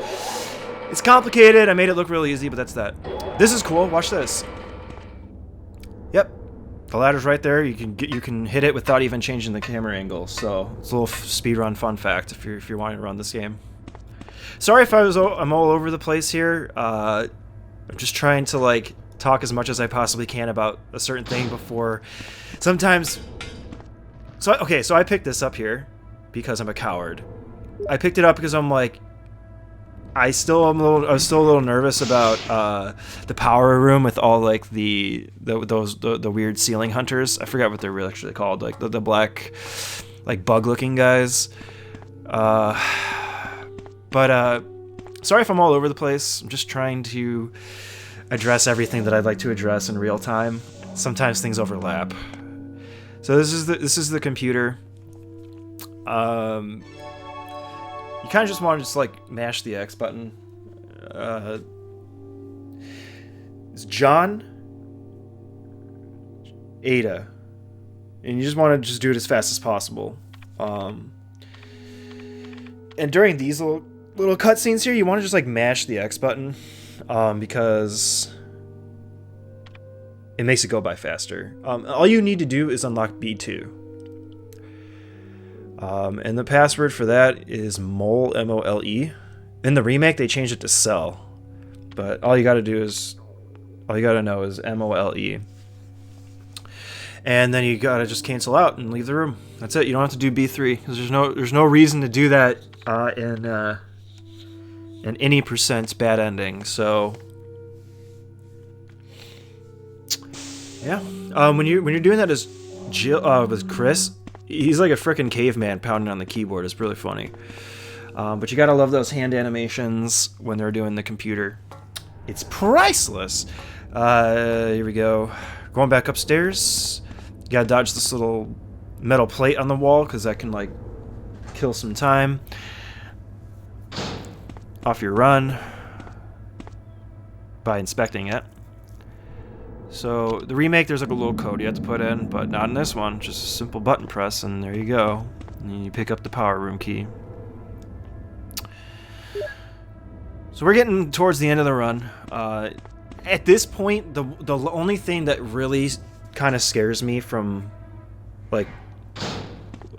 S1: it's complicated. I made it look really easy, but that's that. This is cool. Watch this. Yep, the ladder's right there. You can hit it without even changing the camera angle. So it's a little speedrun fun fact if you're wanting to run this game. Sorry if I'm all over the place here. I'm just trying to like talk as much as I possibly can about a certain thing before. Sometimes. So I picked this up here because I'm a coward. I picked it up because I'm like, I was still a little nervous about the power room with all like the weird ceiling hunters. I forgot what they're really actually called, like the black, like bug looking guys. But sorry if I'm all over the place. I'm just trying to address everything that I'd like to address in real time. Sometimes things overlap. So this is the computer. You kind of just want to just like mash the X button. It's John, Ada, and you just want to just do it as fast as possible. And during these little cutscenes here, you want to just like mash the X button, because it makes it go by faster. All you need to do is unlock B2. And the password for that is mole, M-O-L-E. In the remake, they changed it to cell. But all you gotta know is M-O-L-E. And then you gotta just cancel out and leave the room. That's it. You don't have to do B3, because there's no reason to do that in any % bad ending. So yeah, when you're doing that as Jill with Chris. He's like a frickin' caveman pounding on the keyboard. It's really funny. But you gotta love those hand animations when they're doing the computer. It's priceless. Here we go. Going back upstairs. You gotta dodge this little metal plate on the wall, because that can like kill some time. Off your run by inspecting it. So the remake, there's like a little code you have to put in, but not in this one. Just a simple button press, and there you go. And then you pick up the power room key. So we're getting towards the end of the run. At this point, the only thing that really kind of scares me from like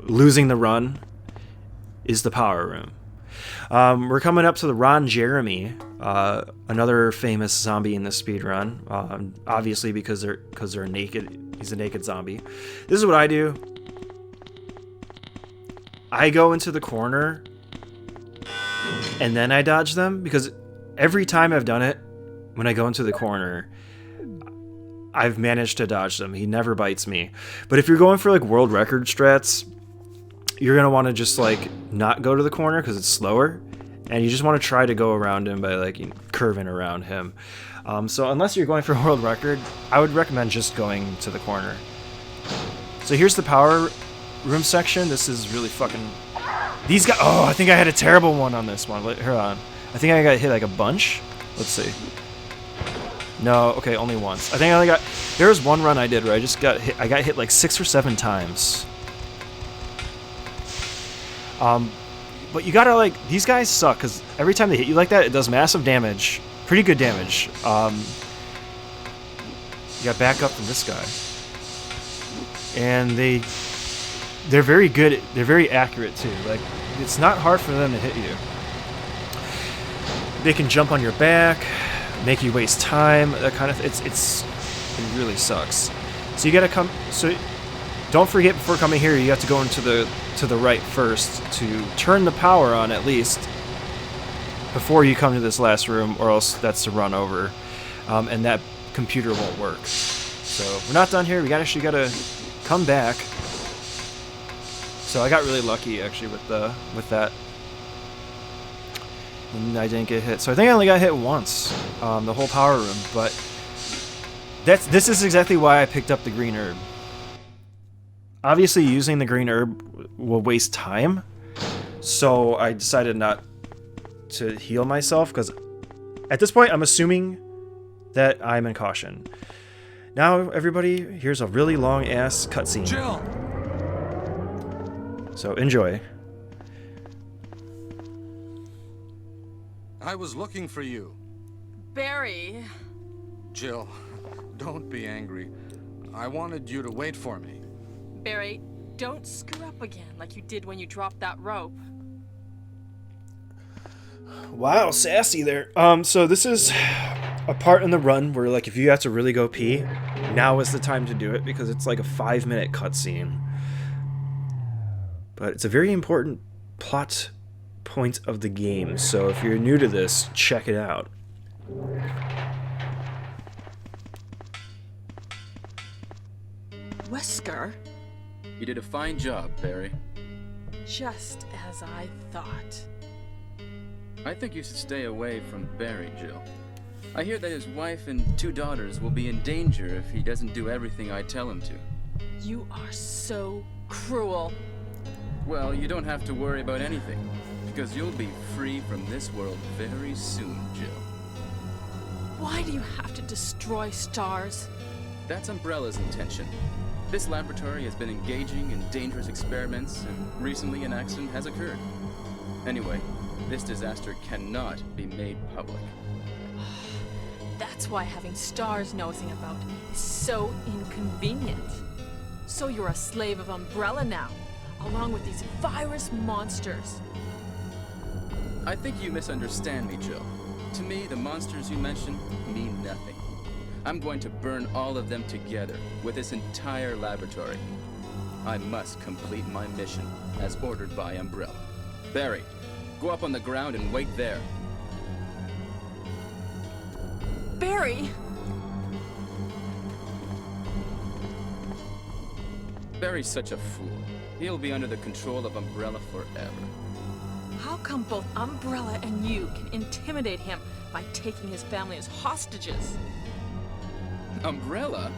S1: losing the run is the power room. We're coming up to the Ron Jeremy, another famous zombie in the speedrun, obviously because they're naked. He's a naked zombie. This is what I do. I go into the corner and then I dodge them, because every time I've done it, when I go into the corner, I've managed to dodge them. He never bites me. But if you're going for like world record strats, you're going to want to just like not go to the corner because it's slower, and you just want to try to go around him by like curving around him. So unless you're going for a world record, I would recommend just going to the corner. So here's the power room section. This is really fucking... These guys... Oh, I think I had a terrible one on this one. Hold on. I think I got hit like a bunch. Let's see. No, okay, only once. I think I only got... There was one run I did where I just got hit. I got hit like 6 or 7 times. But you gotta like... These guys suck, because every time they hit you like that, it does massive damage. Pretty good damage. You got back up from this guy. And they're very good. They're very accurate too. Like, it's not hard for them to hit you. They can jump on your back, make you waste time. That kind of it really sucks. So you gotta come. So don't forget before coming here, you have to go into to the right first to turn the power on at least before you come to this last room, or else that's to run over, and that computer won't work. So we're not done here. We actually gotta come back. So I got really lucky actually with that, and I didn't get hit. So I think I only got hit once, the whole power room. But this is exactly why I picked up the green herb. Obviously, using the green herb will waste time, so I decided not to heal myself, because at this point I'm assuming that I'm in caution. Now, everybody, here's a really long ass cutscene.
S4: Jill!
S1: So enjoy.
S4: I was looking for you.
S3: Barry.
S4: Jill, don't be angry. I wanted you to wait for me.
S3: Barry, don't screw up again like you did when you dropped that rope.
S1: Wow, sassy there. So this is a part in the run where, like, if you have to really go pee, now is the time to do it, because it's like a 5-minute cutscene. But it's a very important plot point of the game, so if you're new to this, check it out.
S3: Wesker?
S2: You did a fine job, Barry.
S3: Just as I thought.
S2: I think you should stay away from Barry, Jill. I hear that his wife and 2 daughters will be in danger if he doesn't do everything I tell him to.
S3: You are so cruel.
S2: Well, you don't have to worry about anything, because you'll be free from this world very soon, Jill.
S3: Why do you have to destroy stars?
S2: That's Umbrella's intention. This laboratory has been engaging in dangerous experiments, and recently an accident has occurred. Anyway, this disaster cannot be made public.
S3: That's why having stars nosing about is so inconvenient. So you're a slave of Umbrella now, along with these virus monsters.
S2: I think you misunderstand me, Jill. To me, the monsters you mentioned mean nothing. I'm going to burn all of them together with this entire laboratory. I must complete my mission as ordered by Umbrella. Barry, go up on the ground and wait there.
S3: Barry!
S2: Barry's such a fool. He'll be under the control of Umbrella forever.
S3: How come both Umbrella and you can intimidate him by taking his family as hostages?
S2: Umbrella?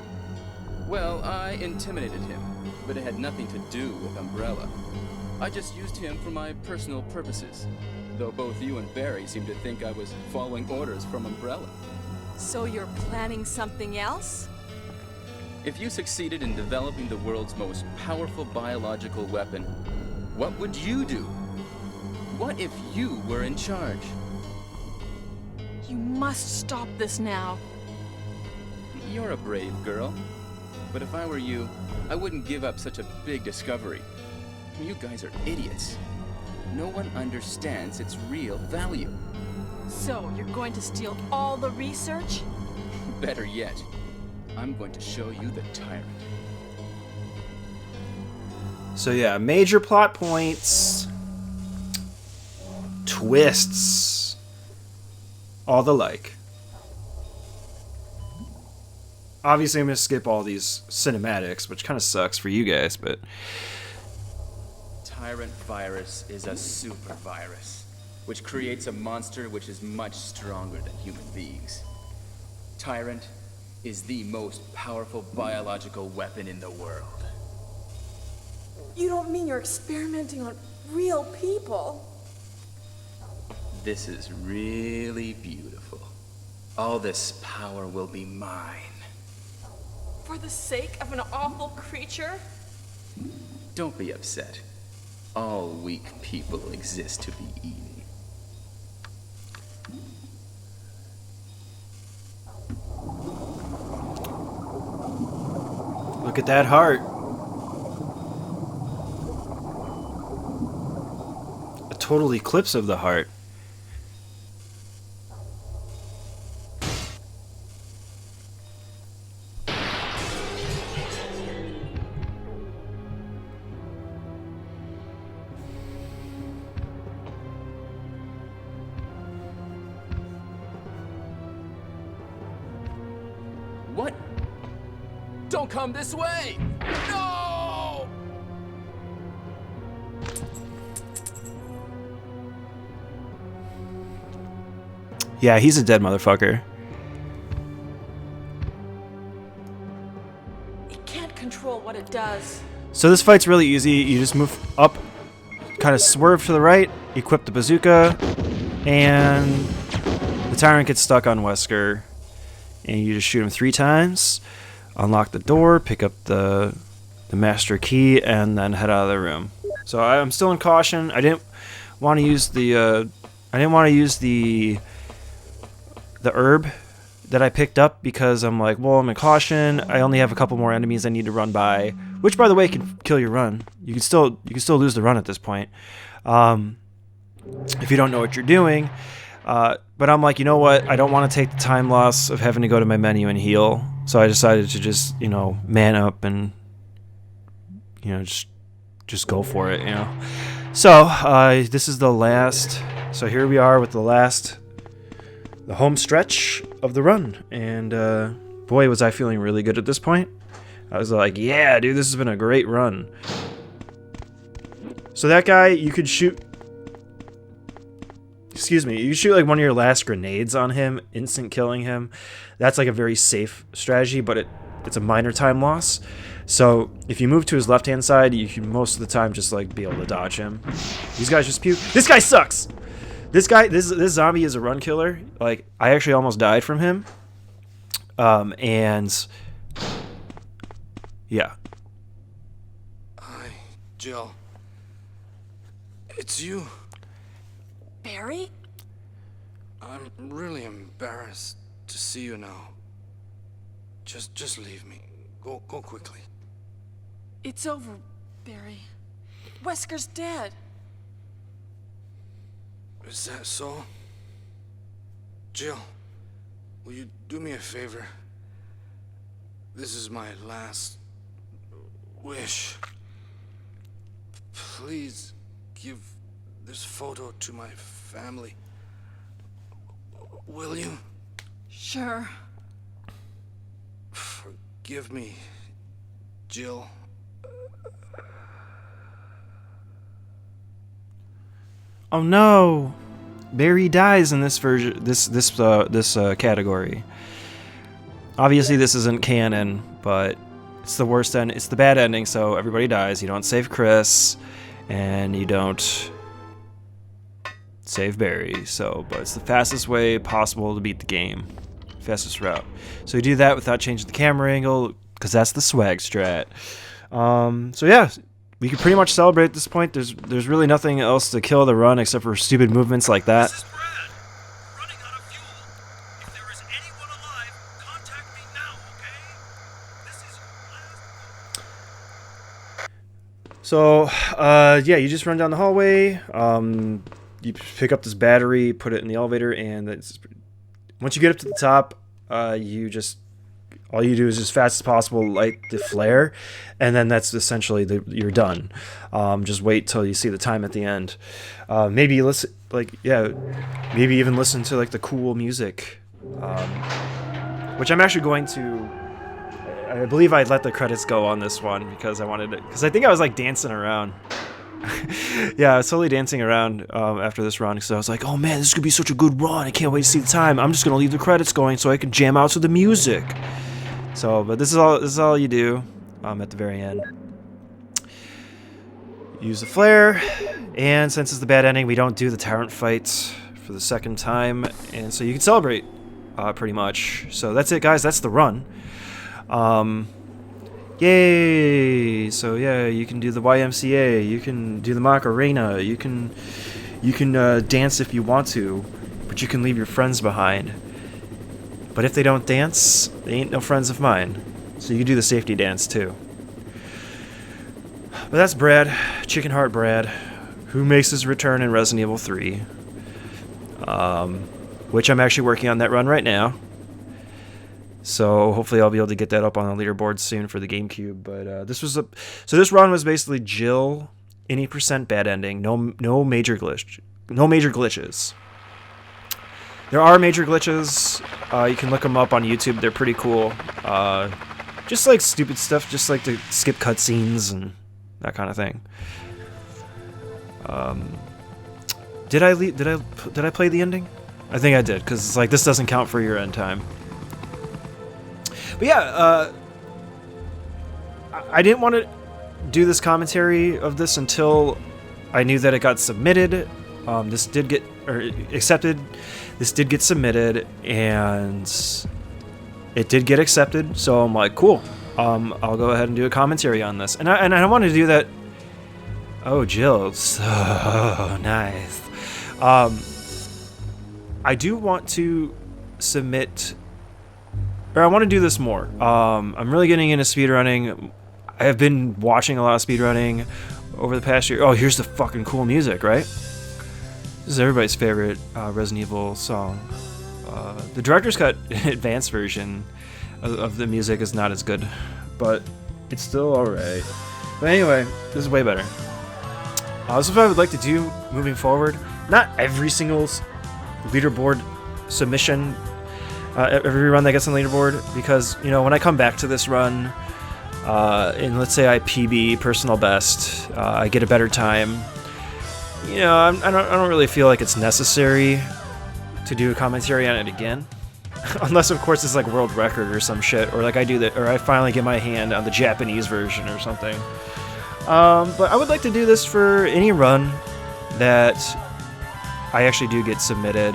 S2: Well, I intimidated him, but it had nothing to do with Umbrella. I just used him for my personal purposes, though both you and Barry seem to think I was following orders from Umbrella.
S3: So you're planning something else?
S2: If you succeeded in developing the world's most powerful biological weapon, what would you do? What if you were in charge?
S3: You must stop this now.
S2: You're a brave girl. But if I were you, I wouldn't give up such a big discovery. You guys are idiots. No one understands its real value.
S3: So you're going to steal all the research?
S2: Better yet, I'm going to show you the tyrant.
S1: So yeah, major plot points, twists, all the like. Obviously, I'm going to skip all these cinematics, which kind of sucks for you guys, but...
S2: Tyrant virus is a super virus, which creates a monster which is much stronger than human beings. Tyrant is the most powerful biological weapon in the world.
S3: You don't mean you're experimenting on real people?
S2: This is really beautiful. All this power will be mine.
S3: For the sake of an awful creature?
S2: Don't be upset. All weak people exist to be eaten.
S1: Look at that heart. A total eclipse of the heart.
S2: Don't come this way! No!
S1: Yeah, he's a dead motherfucker.
S3: It can't control what it does.
S1: So this fight's really easy. You just move up, kind of swerve to the right, equip the bazooka, and the tyrant gets stuck on Wesker. And you just shoot him 3 times, unlock the door, pick up the master key, and then head out of the room. So I'm still in caution. I didn't want to use the herb that I picked up because I'm like, well, I'm in caution. I only have a couple more enemies I need to run by, which, by the way, can kill your run. You can still lose the run at this point, if you don't know what you're doing. But I'm like, you know what? I don't want to take the time loss of having to go to my menu and heal. So I decided to just, man up and, just go for it, So this is the last. So here we are with the home stretch of the run. And boy, was I feeling really good at this point. I was like, yeah, dude, this has been a great run. So that guy, you could shoot. Excuse me, you shoot like one of your last grenades on him, instant killing him. That's like a very safe strategy, but it's a minor time loss. So if you move to his left-hand side, you can most of the time just like be able to dodge him. These guys just puke. This guy sucks! This zombie is a run killer. Like, I actually almost died from him. And yeah.
S4: Hi, Jill. It's you.
S3: Barry?
S4: I'm really embarrassed to see you now. Just leave me. Go quickly.
S3: It's over, Barry. Wesker's dead.
S4: Is that so? Jill, will you do me a favor? This is my last wish. Please give this photo to my family. Will you?
S3: Sure.
S4: Forgive me, Jill.
S1: Oh no, Barry dies in this version. This category. Obviously, this isn't canon, but it's the worst end. It's the bad ending, so everybody dies. You don't save Chris, and you don't save Barry. But it's the fastest way possible to beat the game. Fastest route. So you do that without changing the camera angle, because that's the swag strat. So yeah, we can pretty much celebrate at this point. There's really nothing else to kill the run except for stupid movements like that.
S7: This is Brad. Running out of fuel. If there is anyone alive, contact me now, okay? This is your last.
S1: So, yeah, you just run down the hallway. You pick up this battery, put it in the elevator, and once you get up to the top, all you do is as fast as possible light the flare, and then that's essentially you're done. Just wait till you see the time at the end. Maybe listen, maybe even listen to like the cool music, which I'm actually going to. I believe I let the credits go on this one because I think I was like dancing around. Yeah, I was totally dancing around after this run because I was like, oh man, this is gonna be such a good run. I can't wait to see the time. I'm just gonna leave the credits going so I can jam out to the music. So, but this is all you do at the very end. Use the flare, and since it's the bad ending, we don't do the tyrant fight for the second time, and so you can celebrate pretty much. So that's it, guys. That's the run. Yay! So yeah, you can do the YMCA, you can do the Macarena, you can dance if you want to, but you can leave your friends behind. But if they don't dance, they ain't no friends of mine. So you can do the safety dance too. But that's Brad, Chicken Heart Brad, who makes his return in Resident Evil 3. Which I'm actually working on that run right now. So hopefully I'll be able to get that up on the leaderboard soon for the GameCube. But this run was basically Jill, any % bad ending, no major glitches. There are major glitches. You can look them up on YouTube. They're pretty cool. Just like stupid stuff, just like to skip cutscenes and that kind of thing. Did I play the ending? I think I did, because it's like this doesn't count for your end time. But yeah, I didn't want to do this commentary of this until I knew that it got submitted. This did get accepted. This did get submitted, and it did get accepted. So I'm like, cool. I'll go ahead and do a commentary on this, and I wanted to do that. Oh, Jill, so nice. I do want to submit, or I want to do this more. I'm really getting into speedrunning. I have been watching a lot of speedrunning over the past year. Oh, here's the fucking cool music, right? This is everybody's favorite Resident Evil song. The director's cut advanced version of the music is not as good, but it's still alright. But anyway, this is way better. This is what I would like to do moving forward. Not every single leaderboard submission, every run that gets on the leaderboard, because, you know, when I come back to this run, and let's say I PB personal best, I get a better time. You know, I don't really feel like it's necessary to do a commentary on it again, unless of course it's like world record or some shit, or like I do that, or I finally get my hand on the Japanese version or something. But I would like to do this for any run that I actually do get submitted.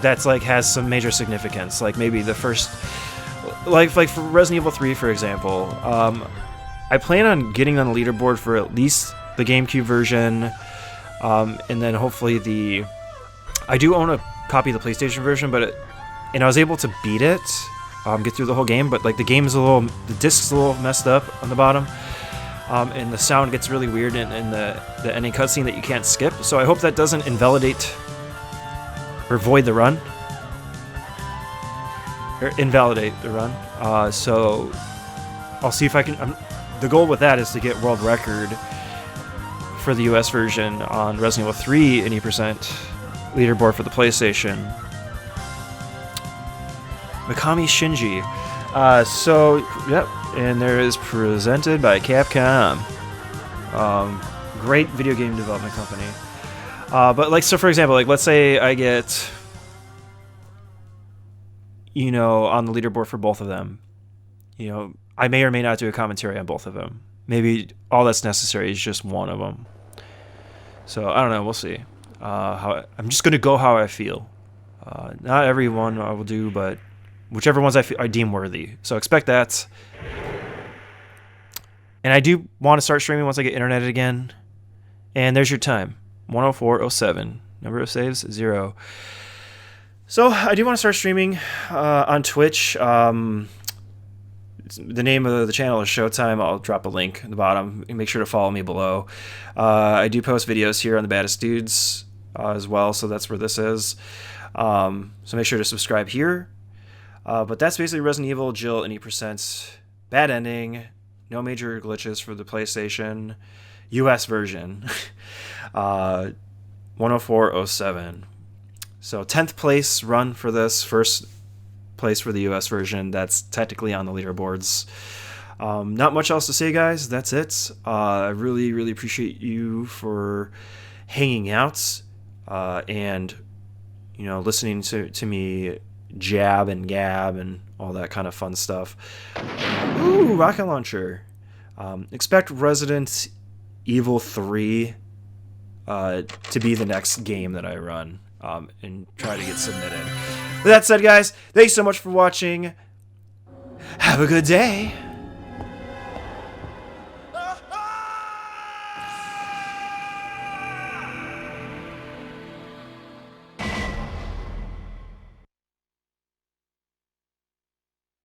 S1: That's like has some major significance, like maybe the first. Like for Resident Evil 3, for example, I plan on getting on the leaderboard for at least the GameCube version, and then hopefully I do own a copy of the PlayStation version, and I was able to beat it, get through the whole game, but like the disc's a little messed up on the bottom, and the sound gets really weird in the ending cutscene that you can't skip. So I hope that doesn't invalidate or void the run. Or invalidate the run. So I'll see if I can. The goal with that is to get world record for the US version on Resident Evil 3 any percent leaderboard for the PlayStation. Mikami Shinji. So yep, and there is presented by Capcom. Great video game development company. But like, so for example, like let's say I get, you know, on the leaderboard for both of them, you know, I may or may not do a commentary on both of them. Maybe all that's necessary is just one of them. So I don't know. We'll see. I'm just gonna go how I feel. Not every one I will do, but whichever ones I deem worthy. So expect that. And I do want to start streaming once I get internet again. And there's your time, 104.07. Number of saves 0. So I do want to start streaming on Twitch. The name of the channel is Sjotyme. I'll drop a link at the bottom. Make sure to follow me below. I do post videos here on the Baddest Dudes as well, so that's where this is. So make sure to subscribe here. But that's basically Resident Evil, Jill, any percent. Bad ending. No major glitches for the PlayStation. US version. 104.07. So 10th place run for this, first place for the US version. That's technically on the leaderboards. Not much else to say, guys. That's it. I really, really appreciate you for hanging out and, you know, listening to me jab and gab and all that kind of fun stuff. Ooh, rocket launcher. Expect Resident Evil 3 to be the next game that I run. And try to get submitted. With that said, guys, thanks so much for watching. Have a good day.